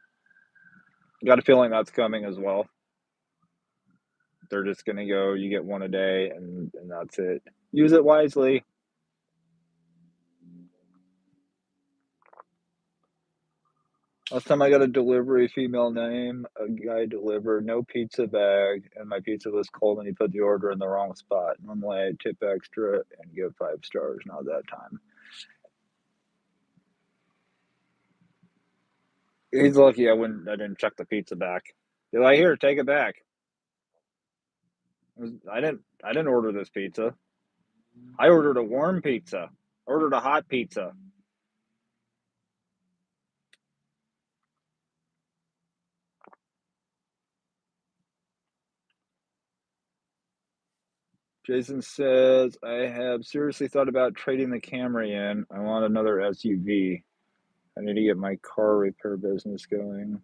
got a feeling that's coming as well. They're just gonna go, you get one a day, and that's it. Use it wisely. Last time I got a delivery, female name, a guy delivered, no pizza bag, and my pizza was cold and he put the order in the wrong spot. Normally I tip extra and give 5 stars, not that time. He's lucky I didn't check the pizza back. They're like, here, take it back. I didn't order this pizza. I ordered a warm pizza. Ordered a hot pizza. Jason says, I have seriously thought about trading the Camry in. I want another SUV. I need to get my car repair business going.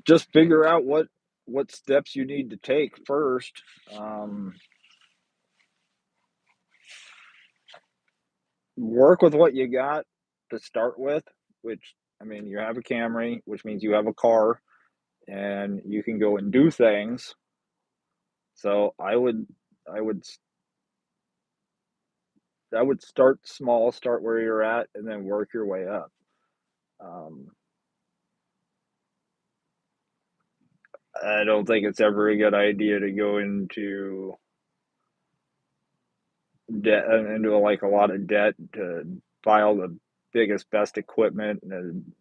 Just figure out what steps you need to take first. Um, Work with what you got to start with, which I mean, you have a Camry, which means you have a car, and you can go and do things. So I would I would start small, start where you're at, and then work your way up. Um, I don't think it's ever a good idea to go into debt into like a lot of debt to buy all the biggest, best equipment, and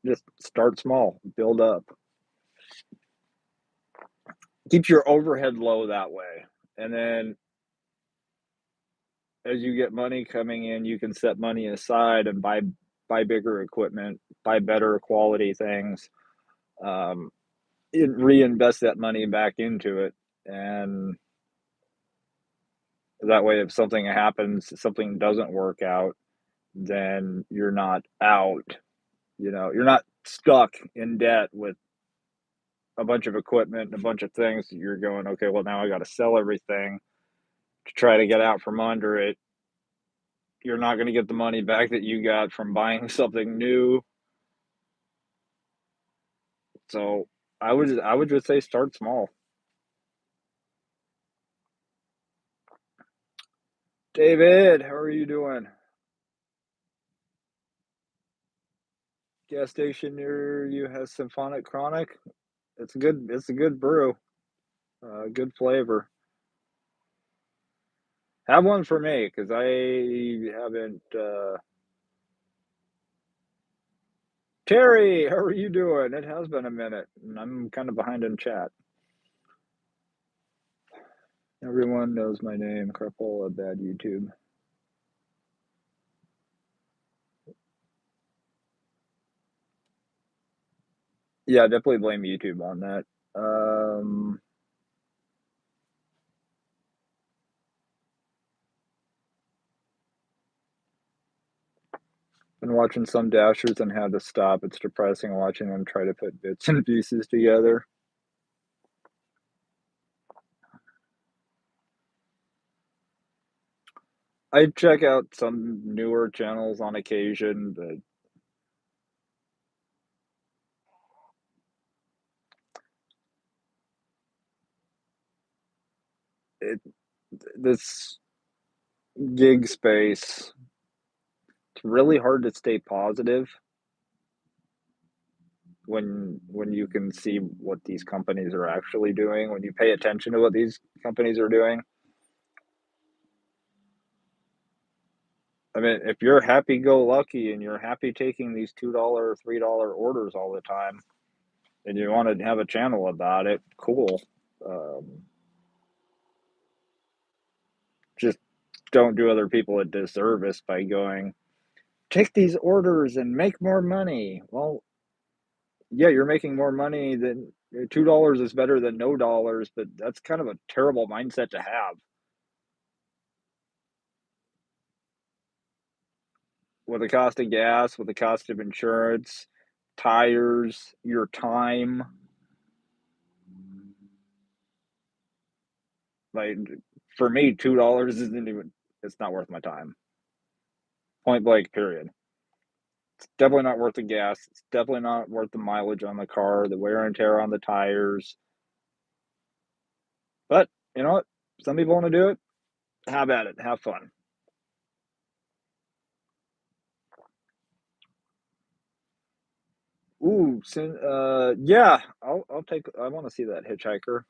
just start small, build up. Keep your overhead low that way, and then as you get money coming in, you can set money aside and buy bigger equipment, buy better quality things, um, reinvest that money back into it, and that way, if something happens, something doesn't work out, then you're not out. You're not stuck in debt with a bunch of equipment and a bunch of things. You're going, okay, well, now I got to sell everything to try to get out from under it. You're not going to get the money back that you got from buying something new. So I would just say start small. David, how are you doing? Gas station near you has Symphonic Chronic. It's good. It's a good brew. Good flavor. Have one for me because I haven't. Terry, how are you doing? It has been a minute, and I'm kind of behind in chat. Everyone knows my name, Crapola, bad YouTube. Yeah, definitely blame YouTube on that. Been watching some dashers and had to stop. It's depressing watching them try to put bits and pieces together. I check out some newer channels on occasion, but it this gig space, it's really hard to stay positive when you can see what these companies are actually doing, when you pay attention to what these companies are doing. I mean, if you're happy go lucky and you're happy taking these $2, $3 orders all the time, and you want to have a channel about it, cool. Um, just don't do other people a disservice by going, take these orders and make more money. Well, yeah, you're making more money than $2 is better than no dollars, but that's kind of a terrible mindset to have. with the cost of gas, with the cost of insurance, tires, your time, like, for me, $2 isn't even it's not worth my time. Point blank, period. It's definitely not worth the gas. It's definitely not worth the mileage on the car, the wear and tear on the tires. But you know what? Some people want to do it. Have at it. Have fun. Yeah, I'll take. I want to see that hitchhiker.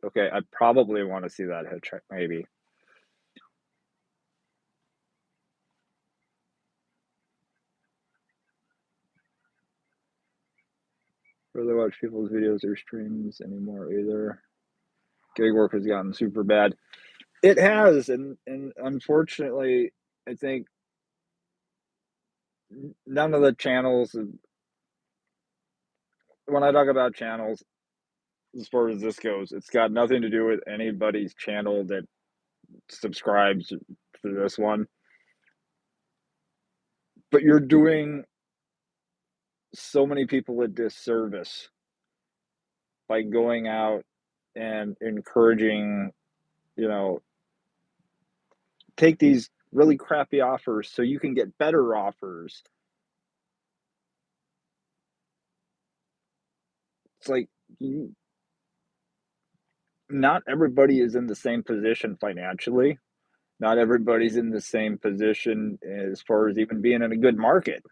Okay, I probably want to see that hitchhiker. Maybe really watch people's videos or streams anymore either. Gig work has gotten super bad. It has, and unfortunately, I think none of the channels. When I talk about channels, as far as this goes, it's got nothing to do with anybody's channel that subscribes to this one. But you're doing so many people a disservice by going out and encouraging, you know, take these really crappy offers so you can get better offers. It's like you, not everybody is in the same position financially. Not everybody's in the same position as far as even being in a good market.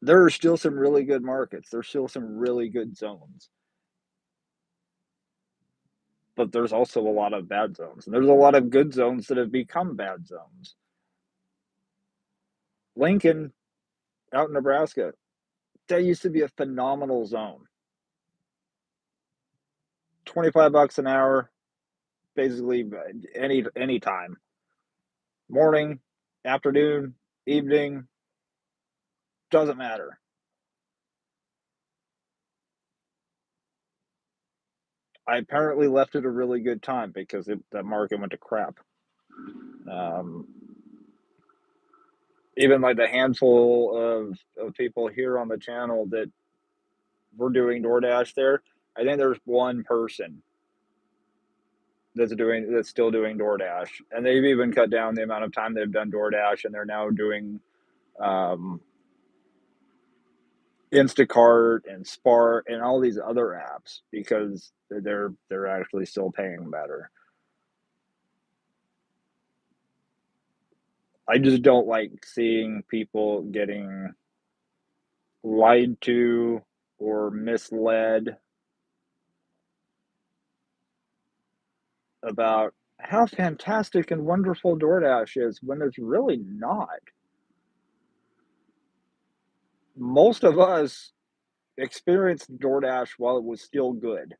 There are still some really good markets. There's still some really good zones, but there's also a lot of bad zones. And there's a lot of good zones that have become bad zones. Lincoln, out in Nebraska, that used to be a phenomenal zone. 25 bucks an hour, basically any time. Morning, afternoon, evening, doesn't matter. I apparently left it a really good time because that market went to crap. Um, Even like the handful of people here on the channel that were doing DoorDash there, I think there's one person that's still doing DoorDash, and they've even cut down the amount of time they've done DoorDash, and they're now doing um, Instacart and Spark and all these other apps because they're actually still paying better. I just don't like seeing people getting lied to or misled about how fantastic and wonderful DoorDash is when it's really not. Most of us experienced DoorDash while it was still good.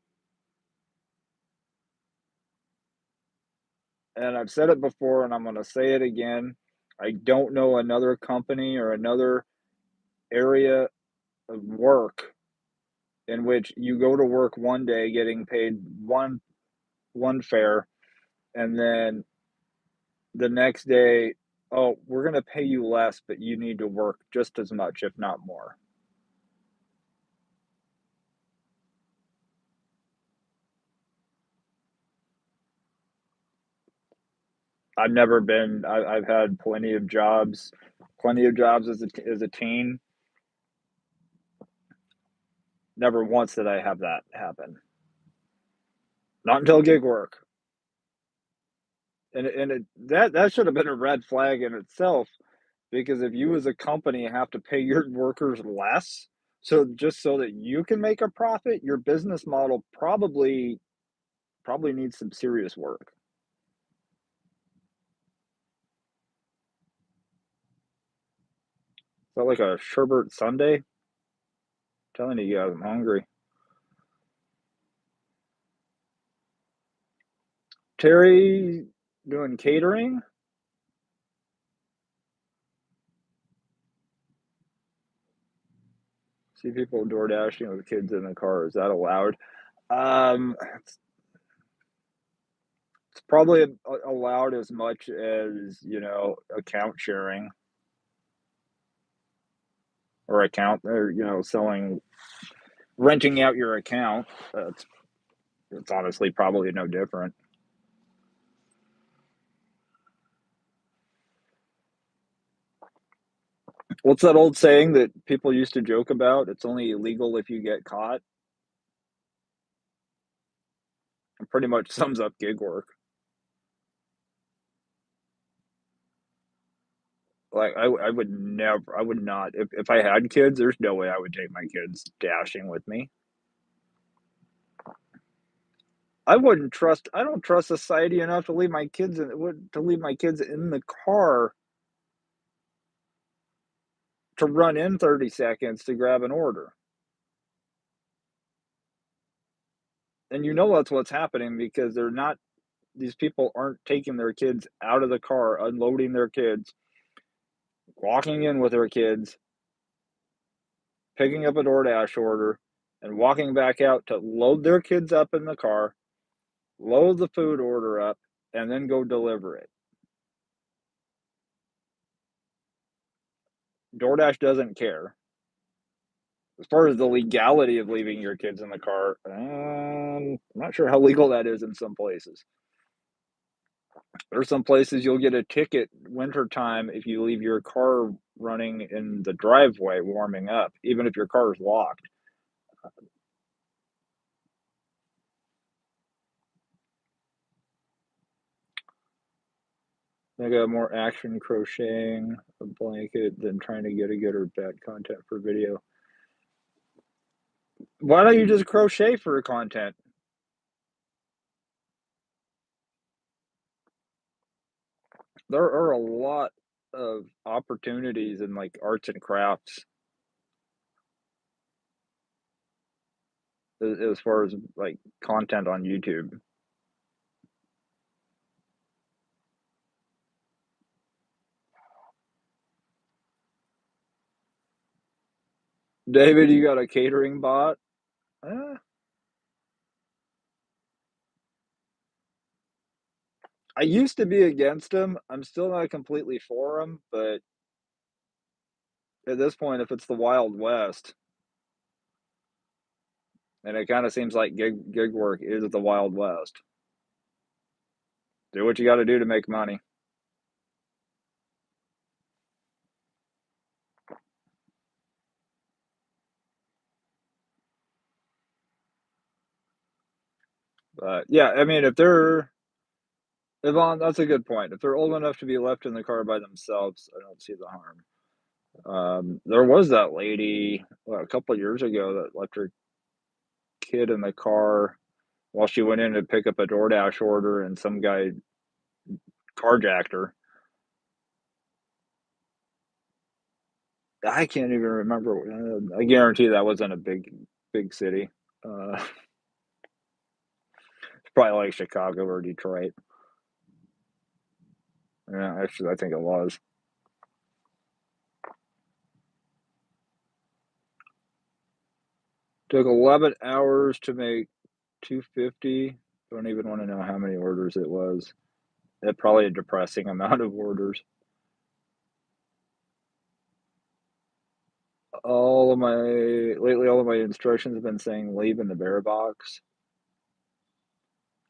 And I've said it before and I'm going to say it again. I don't know another company or another area of work in which you go to work one day getting paid one fare and then the next day, oh, we're going to pay you less, but you need to work just as much, if not more. I've had plenty of jobs as a teen. Never once did I have that happen. Not until gig work. That should have been a red flag in itself because if you as a company have to pay your workers less, so just so that you can make a profit, your business model probably needs some serious work. Is that like a sherbet Sunday? I'm telling you guys, I'm hungry. Terry doing catering? See people door dashing with kids in the car. Is that allowed? It's Probably allowed as much as, account sharing or selling renting out your account. It's honestly probably no different. What's that old saying that people used to joke about? It's only illegal if you get caught. It pretty much sums up gig work. Like I would never, I would not. If I had kids, there's no way I would take my kids dashing with me. I wouldn't trust. I don't trust society enough to leave my kids in the car to run in 30 seconds to grab an order. And that's what's happening because these people aren't taking their kids out of the car, unloading their kids, walking in with their kids, picking up a DoorDash order, and walking back out to load their kids up in the car, load the food order up, and then go deliver it. DoorDash doesn't care. As far as the legality of leaving your kids in the car, I'm not sure how legal that is in some places. There's some places you'll get a ticket wintertime if you leave your car running in the driveway warming up, even if your car is locked. I got more action crocheting a blanket than trying to get a good or bad content for video. Why don't you just crochet for content? There are a lot of opportunities in like arts and crafts as far as like content on YouTube. David, you got a catering bot? Eh, I used to be against him. I'm still not completely for him, but at this point, if it's the Wild West, and it kind of seems like gig work is the Wild West. Do what you got to do to make money. But yeah, I mean, Yvonne, that's a good point. If they're old enough to be left in the car by themselves, I don't see the harm. There was that lady a couple of years ago that left her kid in the car while she went in to pick up a DoorDash order, and some guy carjacked her. I can't even remember. I guarantee that wasn't a big city. It's probably like Chicago or Detroit. Yeah, actually, I think it was. Took 11 hours to make 250. Don't even want to know how many orders it was. It probably a depressing amount of orders. All of my instructions have been saying leave in the bear box.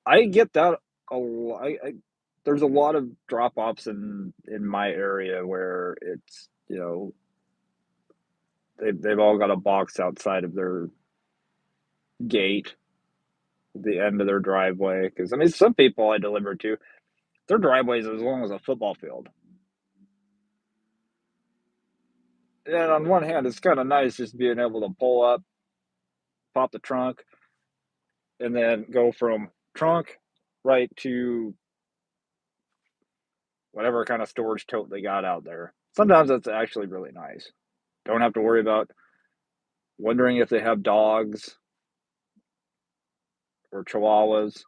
I get that a lot. There's a lot of drop offs in my area where it's they've all got a box outside of their gate, at the end of their driveway. Because I mean, some people I deliver to, their driveways as long as a football field. And on one hand, it's kind of nice just being able to pull up, pop the trunk, and then go from trunk right to whatever kind of storage tote they got out there. Sometimes that's actually really nice. Don't have to worry about wondering if they have dogs or chihuahuas.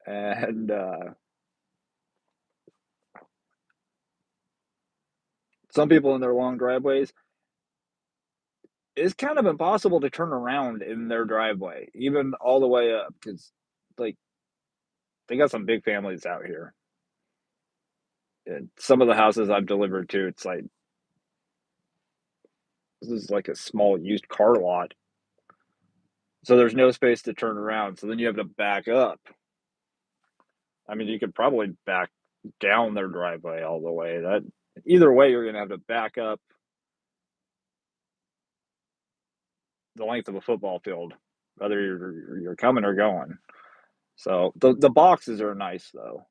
And some people in their long driveways, it's kind of impossible to turn around in their driveway, even all the way up, because like They got some big families out here. And some of the houses I've delivered to, it's like this is like a small used car lot. So there's no space to turn around. So then you have to back up. I mean, you could probably back down their driveway all the way. That either way, you're gonna have to back up the length of a football field, whether you're coming or going. So the boxes are nice though.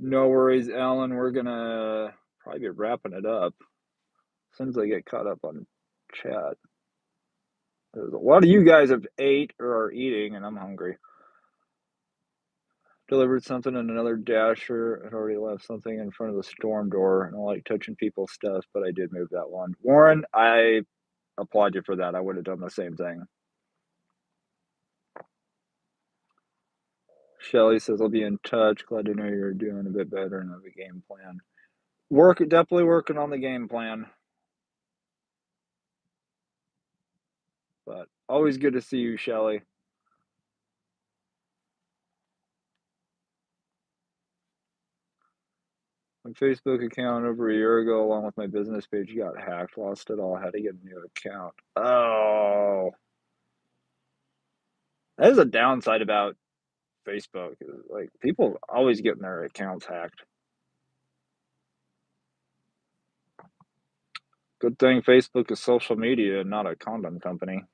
No worries, Alan. We're gonna probably be wrapping it up as soon as I get caught up on chat. There's a lot of you guys have ate or are eating, and I'm hungry. Delivered something and another dasher had already left something in front of the storm door. And I don't like touching people's stuff, but I did move that one. Warren, I applaud you for that. I would have done the same thing. Shelly says, I'll be in touch. Glad to know you're doing a bit better and have a game plan. Definitely working on the game plan. But always good to see you, Shelly. My Facebook account over a year ago, along with my business page, got hacked. Lost it all. Had to get a new account. Oh, that is a downside about Facebook. Like people always getting their accounts hacked. Good thing Facebook is social media and not a condom company.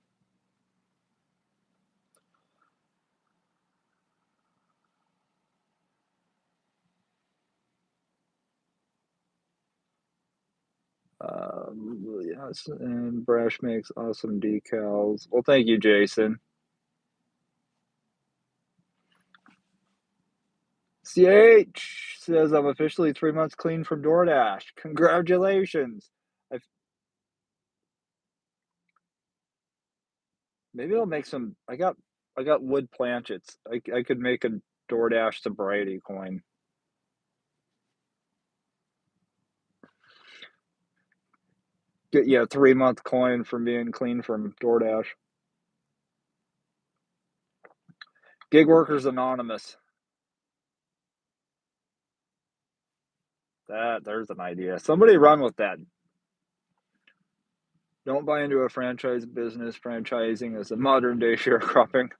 Yes, and Brash makes awesome decals. Well, thank you, Jason. CH says I'm officially 3 months clean from DoorDash. Congratulations. I, maybe I'll make some. I got wood planchets. I could make a DoorDash sobriety coin. Get you a 3 month coin from being clean from DoorDash. Gig Workers Anonymous. There's an idea. Somebody run with that. Don't buy into a franchise business. Franchising is a modern day sharecropping.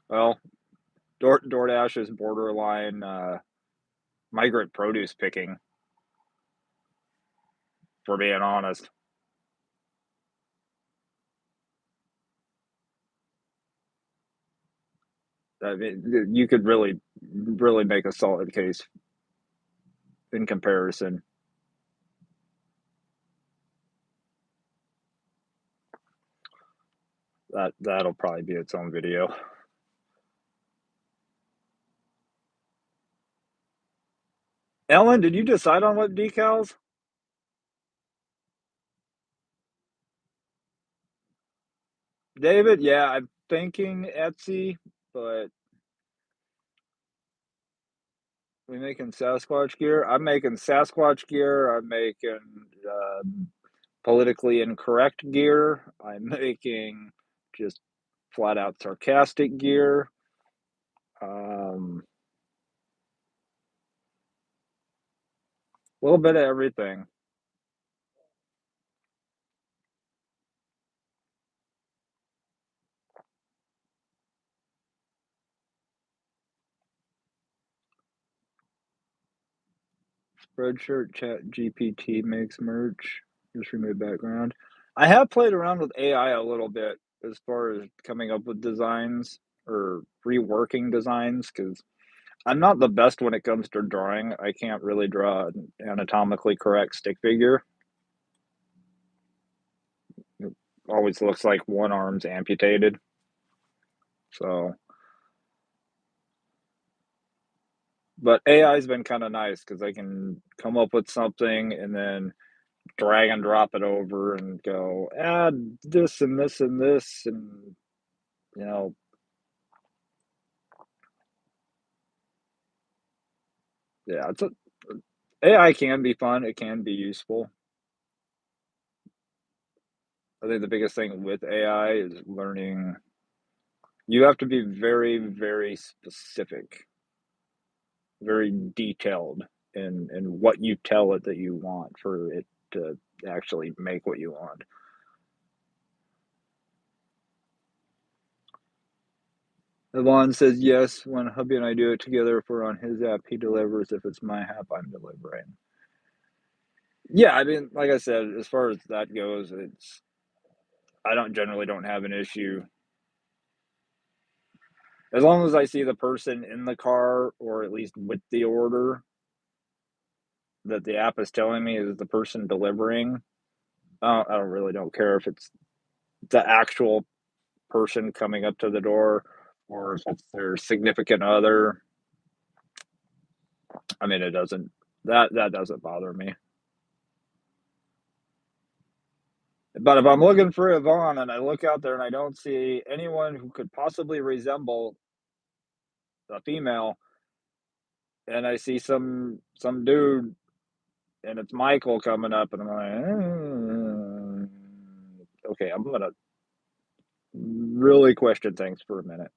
Well, DoorDash is borderline migrant produce picking, for being honest. I mean, you could really make a solid case in comparison. That'll probably be its own video. Ellen, did you decide on what decals? David, yeah, I'm thinking Etsy, but we making Sasquatch gear. I'm making Sasquatch gear. I'm making uh, politically incorrect gear. I'm making just flat out sarcastic gear. A little bit of everything. Spreadshirt chat GPT makes merch. Just remove background. I have played around with AI a little bit as far as coming up with designs or reworking designs because I'm not the best when it comes to drawing. I can't really draw an anatomically correct stick figure. It always looks like one arm's amputated. So, but AI's been kind of nice because I can come up with something and then drag and drop it over and go add this and this and this and you know Yeah, it's a AI can be fun, it can be useful. I think the biggest thing with AI is learning you have to be very, very specific, very detailed in what you tell it that you want for it to actually make what you want. Yvonne says, "Yes, when hubby and I do it together, if we're on his app, he delivers. If it's my app, I'm delivering." Yeah, I mean, like I said, as far as that goes, it's I don't generally don't have an issue. As long as I see the person in the car or at least with the order that the app is telling me is the person delivering, I don't really don't care if it's the actual person coming up to the door or if it's their significant other. I mean, it doesn't that doesn't bother me. But if I'm looking for Yvonne and I look out there and I don't see anyone who could possibly resemble a female, and I see some dude and it's Michael coming up, and I'm like, okay, I'm gonna really question things for a minute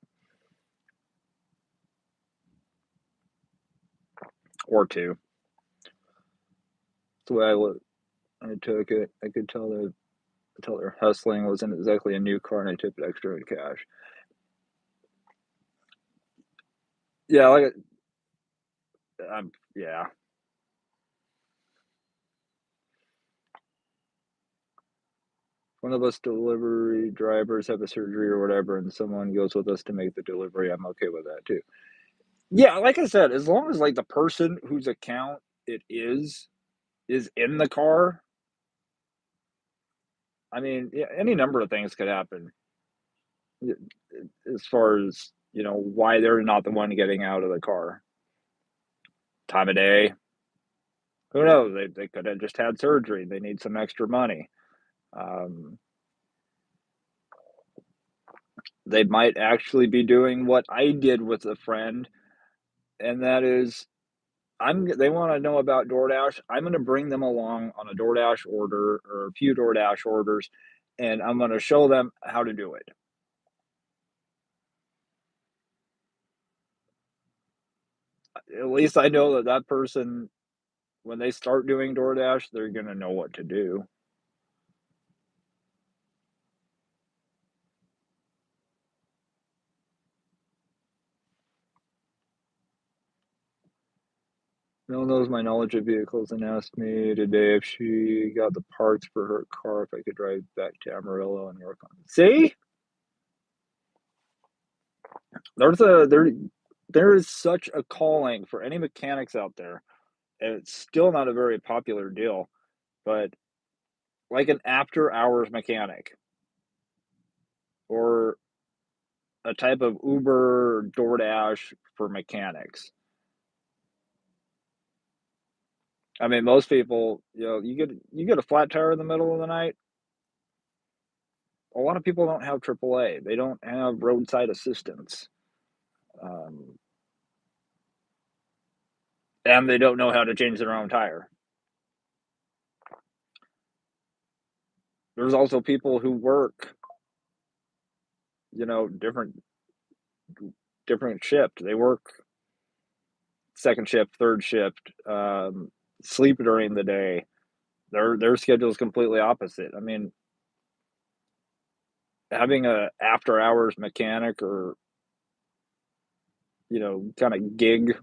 or two. That's the way I took it. I could tell their hustling wasn't exactly a new car, and I tipped extra in cash. Yeah, like yeah. One of us delivery drivers have a surgery or whatever, and someone goes with us to make the delivery. I'm okay with that too. Yeah, like I said, as long as like the person whose account it is in the car, I mean, yeah, any number of things could happen as far as why they're not the one getting out of the car. Time of day, who knows? They could have just had surgery. They need some extra money. Um, they might actually be doing what I did with a friend, and that is they want to know about DoorDash. I'm going to bring them along on a DoorDash order or a few DoorDash orders, and I'm going to show them how to do it. At least I know that that person, when they start doing DoorDash, they're going to know what to do. Mel knows my knowledge of vehicles and asked me today if she got the parts for her car, if I could drive back to Amarillo and work on it. See? There's a there is such a calling for any mechanics out there. And it's still not a very popular deal, but like an after hours mechanic or a type of Uber or DoorDash for mechanics. I mean, most people, you get a flat tire in the middle of the night. A lot of people don't have AAA. They don't have roadside assistance, um, and they don't know how to change their own tire. There's also people who work, different shift. They work second shift, third shift, sleep during the day. Their schedule is completely opposite. I mean, having a after hours mechanic or kind of gig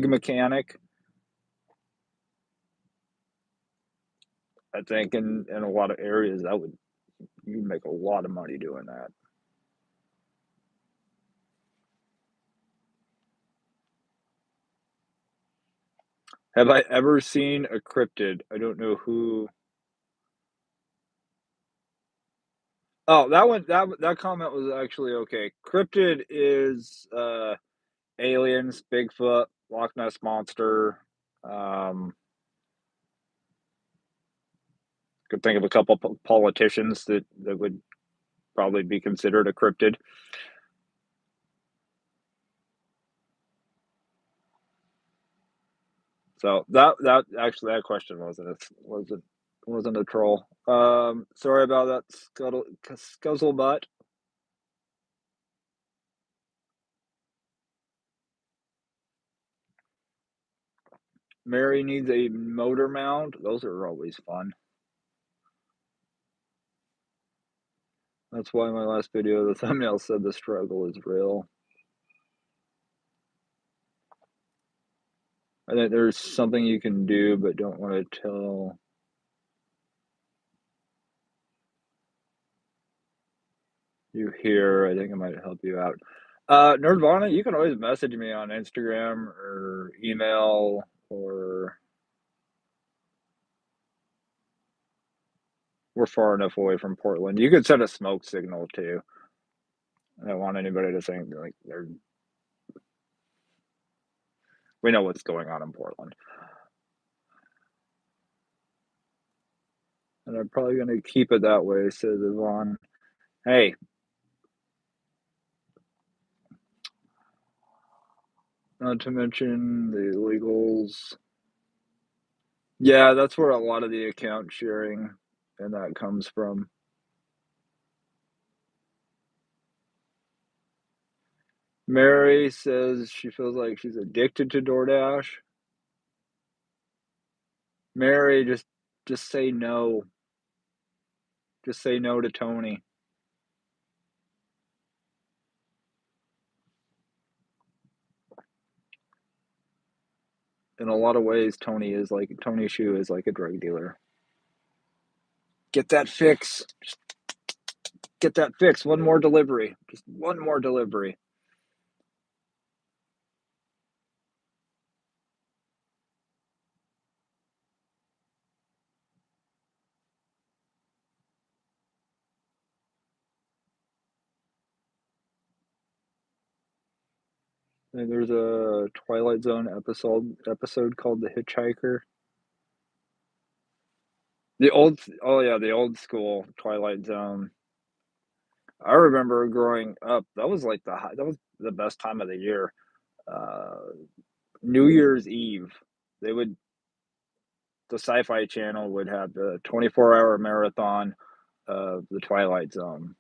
mechanic, I think in a lot of areas that would you make a lot of money doing that. Have I ever seen a cryptid? I don't know who. Oh, that comment was actually okay. Cryptid is aliens, Bigfoot, Loch Ness monster. Um, could think of a couple politicians that would probably be considered a cryptid. So that actually that question wasn't a troll. Sorry about that scuzzlebutt. Mary needs a motor mount. Those are always fun. That's why my last video, the thumbnail said the struggle is real. I think there's something you can do, but don't want to tell you here. I think it might help you out. Nerdvana, you can always message me on Instagram or email or we're far enough away from Portland. You could send a smoke signal too. I don't want anybody to think like we know what's going on in Portland. And I'm probably gonna keep it that way, says Yvonne. Hey, not to mention the illegals. Yeah, that's where a lot of the account sharing and that comes from. Mary says she feels like she's addicted to DoorDash. Mary, just say no. Just say no to Tony. In a lot of ways, Tony Shu is like a drug dealer. Get that fix. Just get that fix. One more delivery. Just one more delivery. And there's a Twilight Zone episode called The Hitchhiker. Oh yeah, the old school Twilight Zone. I remember growing up. That was the best time of the year. Uh, New Year's Eve, they would the Sci-Fi Channel would have the 24-hour marathon of the Twilight Zone.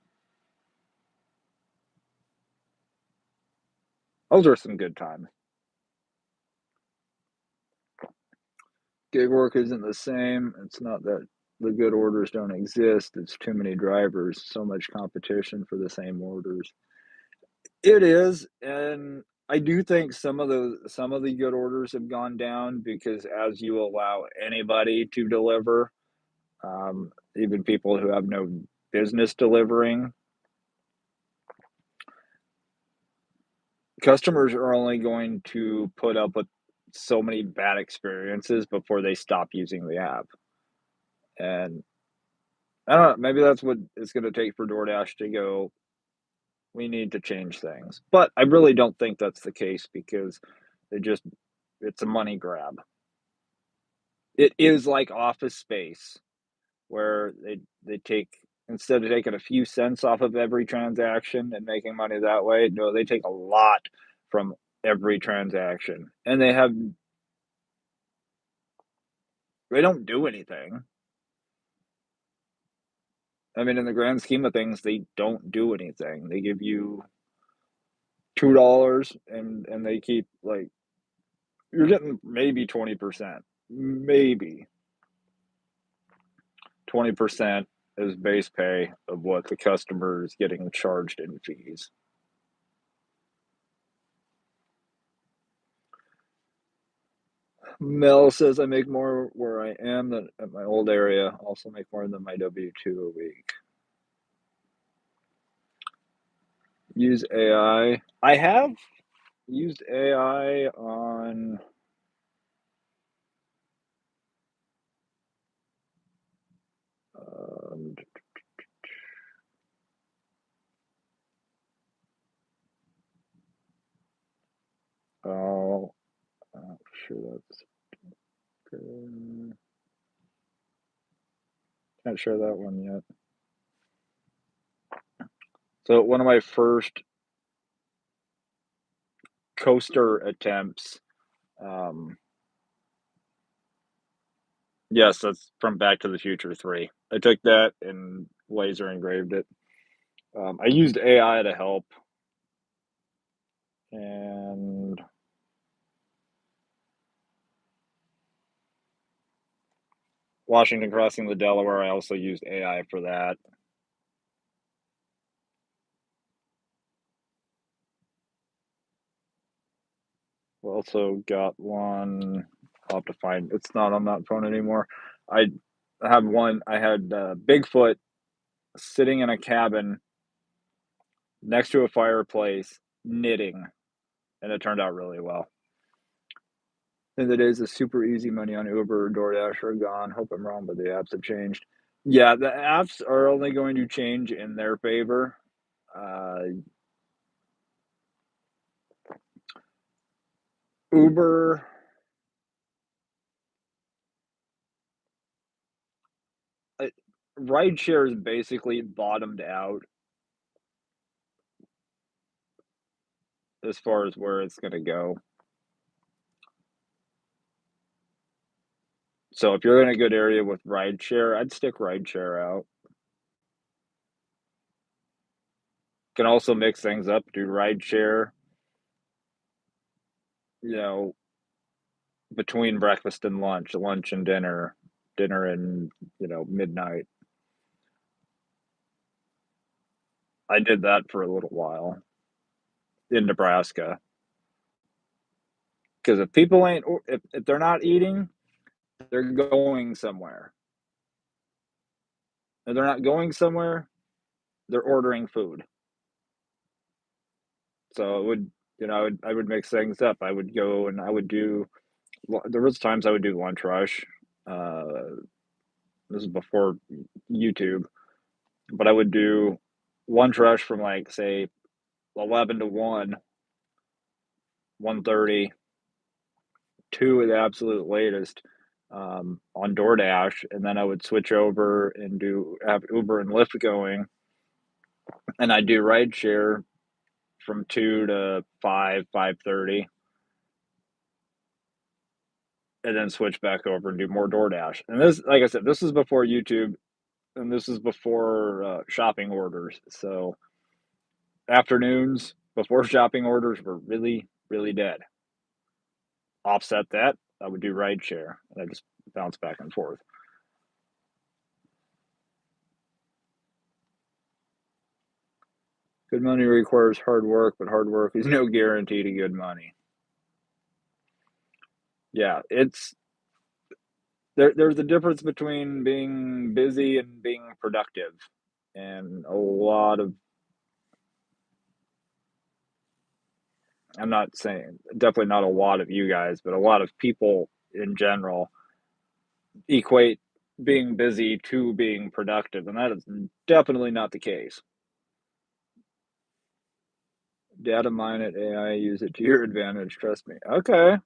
Those are some good times. Gig work isn't the same. It's not that the good orders don't exist. It's too many drivers, so much competition for the same orders. It is, and I do think some of the good orders have gone down because as you allow anybody to deliver, even people who have no business delivering, customers are only going to put up with so many bad experiences before they stop using the app. And I don't know, maybe that's what it's going to take for DoorDash to go, we need to change things. But I really don't think that's the case because they just, it's a money grab. It is like Office Space where they take, instead of taking a few cents off of every transaction and making money that way, no, they take a lot from every transaction. And they don't do anything. I mean, in the grand scheme of things, they don't do anything. They give you $2 and they keep like you're getting maybe 20%. Maybe 20% is base pay of what the customer is getting charged in fees. Mel says I make more where I am than at my old area. Also make more than my W-2 a week. Use AI. I have used AI on um, oh, I'm not sure that's good. Can't share that one yet. So one of my first coaster attempts, um, Yes, that's from Back to the Future 3. I took that and laser engraved it. I used AI to help, and Washington crossing the Delaware, I also used AI for that. We also got one. I'll have to find. It's not on that phone anymore. I I had Bigfoot sitting in a cabin next to a fireplace knitting, and it turned out really well. And the days of super easy money on Uber or DoorDash are gone. Hope I'm wrong, but the apps have changed. Yeah, the apps are only going to change in their favor. Uh, Uber, uh, rideshare is basically bottomed out as far as where it's going to go. So if you're in a good area with rideshare, I'd stick rideshare out. Can also mix things up, do rideshare, you know, between breakfast and lunch, lunch and dinner, dinner and, midnight. I did that for a little while in Nebraska because if people ain't, if they're not eating, they're going somewhere. If they're not going somewhere, they're ordering food. So it would, I would mix things up. I would go and I would do, there was times I would do lunch rush. Uh, this is before YouTube, but I would do lunch rush from like say 11 to 1, 1:30, 2 at the absolute latest, on DoorDash, and then I would switch over and do have Uber and Lyft going, and I do rideshare from 2 to 5, 5:30, and then switch back over and do more DoorDash. And this, like I said, this is before YouTube, and this is before shopping orders. So afternoons before shopping orders were really, really dead. Offset that, I would do rideshare, and I just bounce back and forth. Good money requires hard work, but hard work is no guarantee to good money. Yeah, there's a difference between being busy and being productive. And a lot of, I'm not saying, definitely not a lot of you guys, but a lot of people in general equate being busy to being productive, and that is definitely not the case. Data mine it, AI, use it to your advantage, trust me. Okay.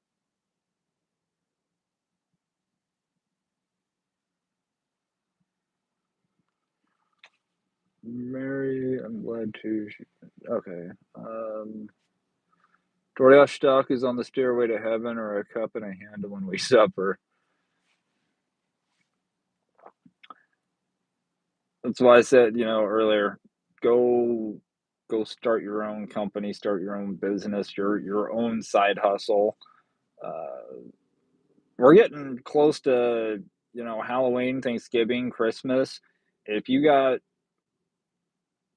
Mary, I'm glad to. Okay. DoorDash stock is on the stairway to heaven or a cup in a hand when we suffer. That's why I said, earlier, go go start your own company, start your own business, your own side hustle. Uh, we're getting close to, Halloween, Thanksgiving, Christmas. If you got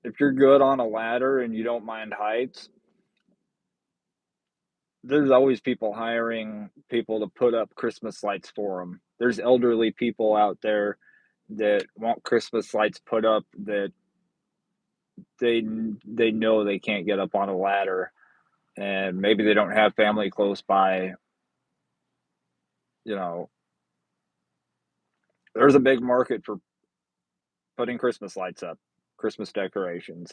if you're good on a ladder and you don't mind heights, there's always people hiring people to put up Christmas lights for them. There's elderly people out there that want Christmas lights put up that they they know they can't get up on a ladder, and maybe they don't have family close by. You know, there's a big market for putting Christmas lights up, Christmas decorations.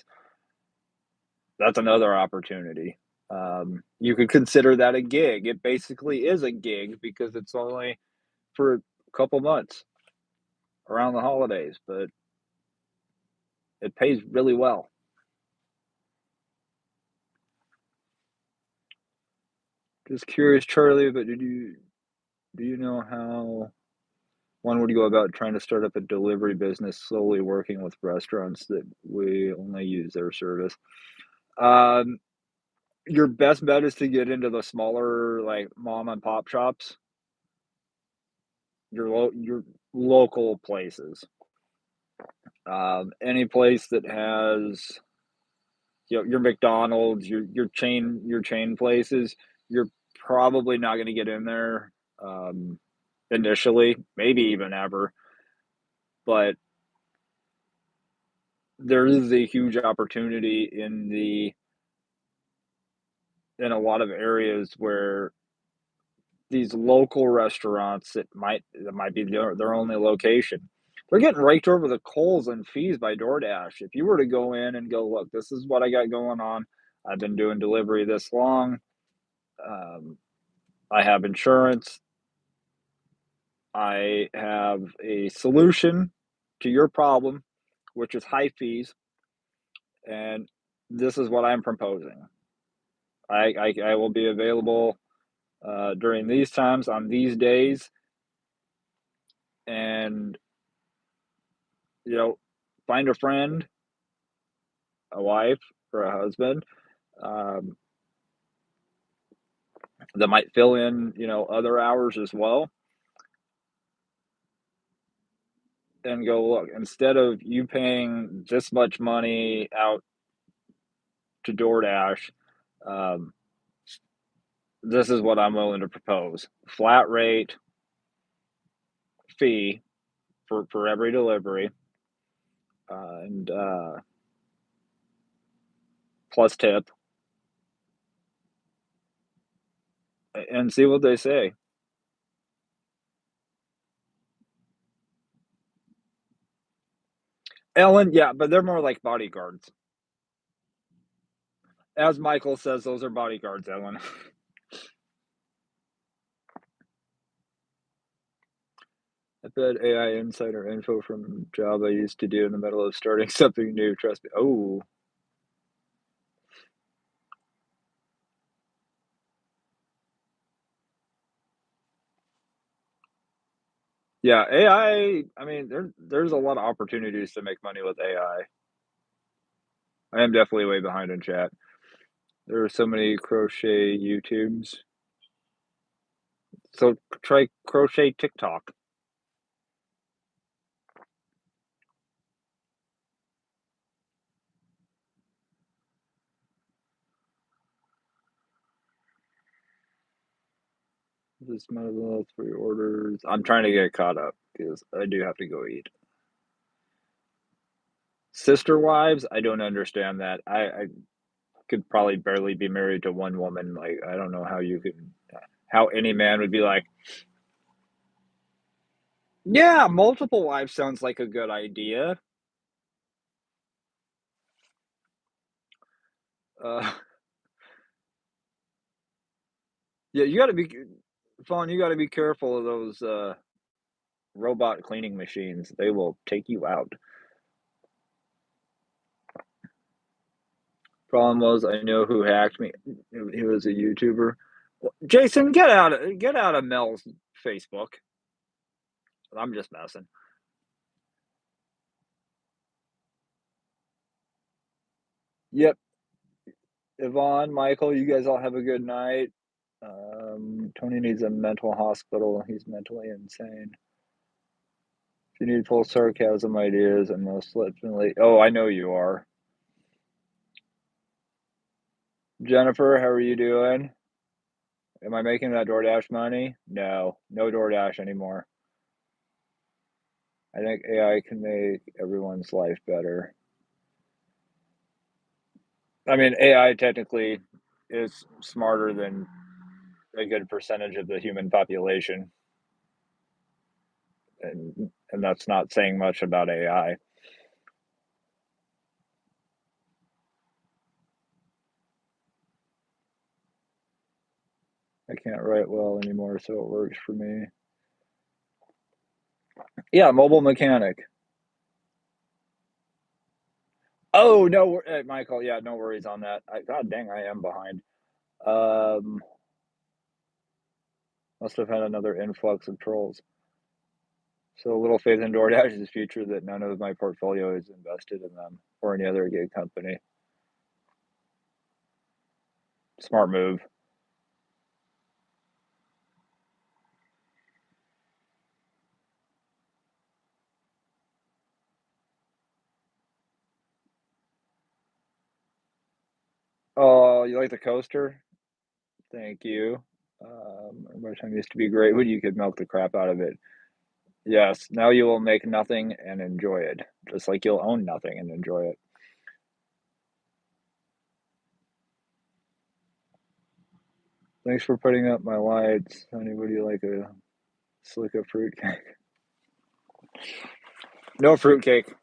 That's another opportunity. You could consider that a gig. It basically is a gig because it's only for a couple months around the holidays, but it pays really well. Just curious, Charlie, but do you know how One would go about trying to start up a delivery business, slowly working with restaurants that we only use their service. Um, your best bet is to get into the smaller, like, mom and pop shops, your local places. Any place that has, your McDonald's, your chain places, you're probably not gonna get in there, initially, maybe even ever, but there is a huge opportunity in a lot of areas where these local restaurants that might be their only location. They're getting raked over the coals and fees by DoorDash. If you were to go in and go, "Look, this is what I got going on. I've been doing delivery this long. Um, I have insurance. I have a solution to your problem, which is high fees, and this is what I'm proposing. I will be available during these times on these days, and you know, find a friend, a wife, or a husband um, that might fill in, other hours as well, and go look. Instead of you paying this much money out to DoorDash, um, this is what I'm willing to propose: flat rate fee for every delivery, and plus tip, and see what they say. Ellen, yeah, but they're more like bodyguards. As Michael says, those are bodyguards, Ellen. I bet AI insider info from job I used to do in the middle of starting something new. Trust me. Oh, yeah. AI. I mean, there's a lot of opportunities to make money with AI. I am definitely way behind in chat. There are so many crochet YouTubes. So try crochet TikTok. Just my for your orders. I'm trying to get caught up because I do have to go eat. Sister wives, I don't understand that. I could probably barely be married to one woman. Like, I don't know how you could, how any man would be like, yeah, multiple wives sounds like a good idea. Uh, yeah, you gotta be, Fawn, you gotta be careful of those robot cleaning machines. They will take you out. Problem was, I know who hacked me. He was a YouTuber. Jason, get out of Mel's Facebook. I'm just messing. Yep, Yvonne, Michael, you guys all have a good night. Tony needs a mental hospital. He's mentally insane. If you need full sarcasm ideas and most definitely, oh, I know you are. Jennifer, how are you doing? Am I making that DoorDash money? No, no DoorDash anymore. I think AI can make everyone's life better. I mean, AI technically is smarter than a good percentage of the human population, and that's not saying much about AI. I can't write well anymore, so it works for me. Yeah, mobile mechanic. Oh no, Michael. Yeah, no worries on that. God dang, I am behind. Um, must have had another influx of trolls. So a little faith in DoorDash's future that none of my portfolio is invested in them or any other gig company. Smart move. Oh, you like the coaster? Thank you. My time used to be great when you could milk the crap out of it. Yes, now you will make nothing and enjoy it, just like you'll own nothing and enjoy it. Thanks for putting up my lights. Honey, would you like a slick of fruitcake? No fruitcake.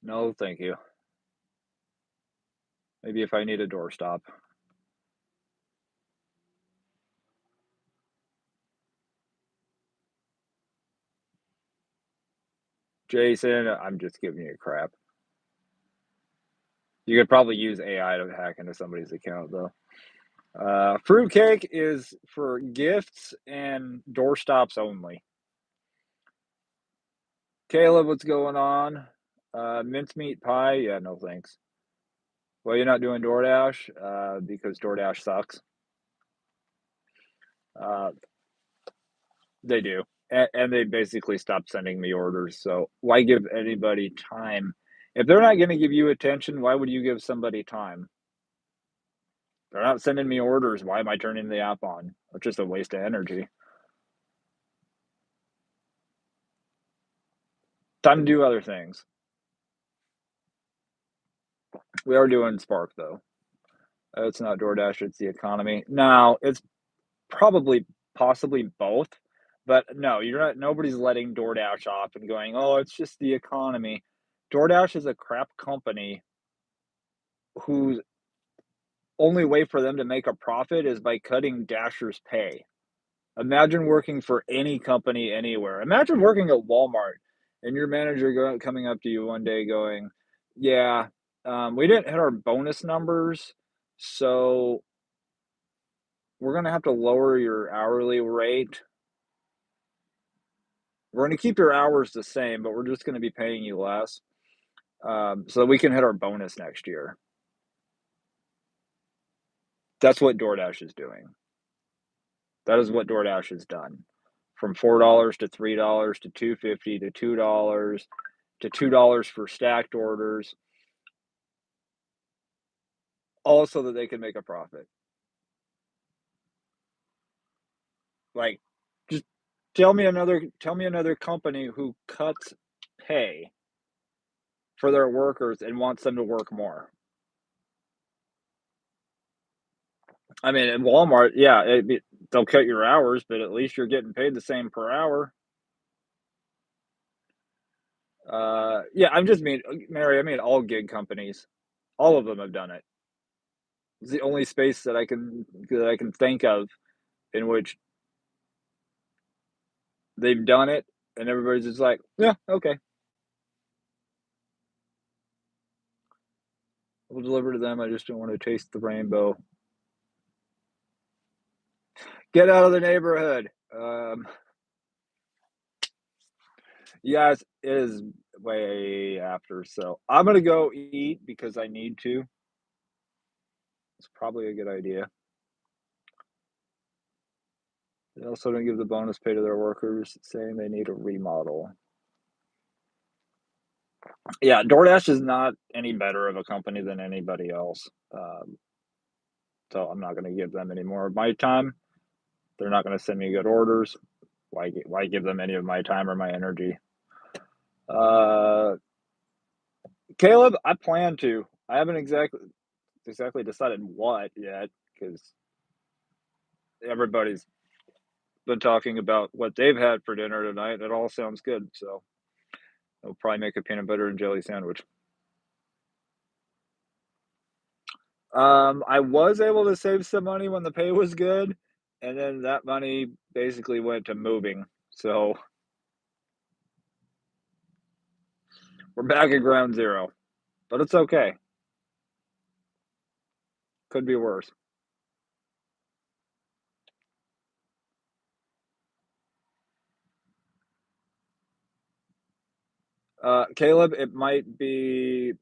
No, thank you. Maybe if I need a doorstop. Jason, I'm just giving you crap. You could probably use AI to hack into somebody's account, though. Fruitcake is for gifts and doorstops only. Caleb, what's going on? Mincemeat pie? Yeah, no thanks. Well, you're not doing DoorDash because DoorDash sucks. Uh, they do. And they basically stopped sending me orders. So why give anybody time? If they're not going to give you attention, why would you give somebody time? They're not sending me orders. Why am I turning the app on? It's just a waste of energy. Time to do other things. We are doing Spark though. It's not DoorDash, it's the economy. Now, it's probably possibly both, but no, you're not nobody's letting DoorDash off and going, "Oh, it's just the economy." DoorDash is a crap company whose only way for them to make a profit is by cutting Dashers' pay. Imagine working for any company anywhere. Imagine working at Walmart and your manager coming up to you one day going, "Yeah, we didn't hit our bonus numbers, so we're going to have to lower your hourly rate. We're going to keep your hours the same, but we're just going to be paying you less so that we can hit our bonus next year." That's what DoorDash is doing. That is what DoorDash has done. From $4 to $3 to $2.50 to $2 to $2 for stacked orders, all so that they can make a profit. Like, just tell me another company who cuts pay for their workers and wants them to work more. I mean, at Walmart, yeah, they'll cut your hours, but at least you're getting paid the same per hour. Yeah, I'm just mean, Mary. I mean, all gig companies, all of them have done it. It's the only space that I can think of in which they've done it, and everybody's just like, yeah, okay, we'll deliver to them. I just don't want to taste the rainbow. Get out of the neighborhood. Yes, it is way after, so I'm gonna go eat because I need to. It's probably a good idea. They also don't give the bonus pay to their workers, saying they need a remodel. Yeah, DoorDash is not any better of a company than anybody else. So I'm not going to give them any more of my time. They're not going to send me good orders. Why give them any of my time or my energy? Uh, Caleb, I plan to. I haven't exactly decided what yet because everybody's been talking about what they've had for dinner tonight. It all sounds good, so I'll probably make a peanut butter and jelly sandwich. I was able to save some money when the pay was good, and then that money basically went to moving. So we're back at ground zero, but it's okay. Could be worse. Caleb, it might be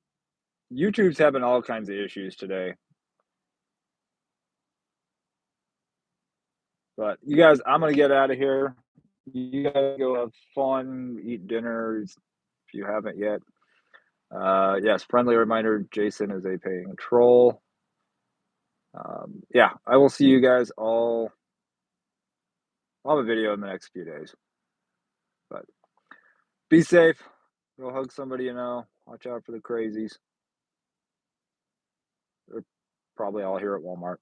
YouTube's having all kinds of issues today. But you guys, I'm gonna get out of here. You guys go have fun, eat dinner if you haven't yet. Yes, friendly reminder, Jason is a paying troll. Yeah, I will see you guys all. I'll have a video in the next few days. But be safe. Go hug somebody you know. Watch out for the crazies. They're probably all here at Walmart.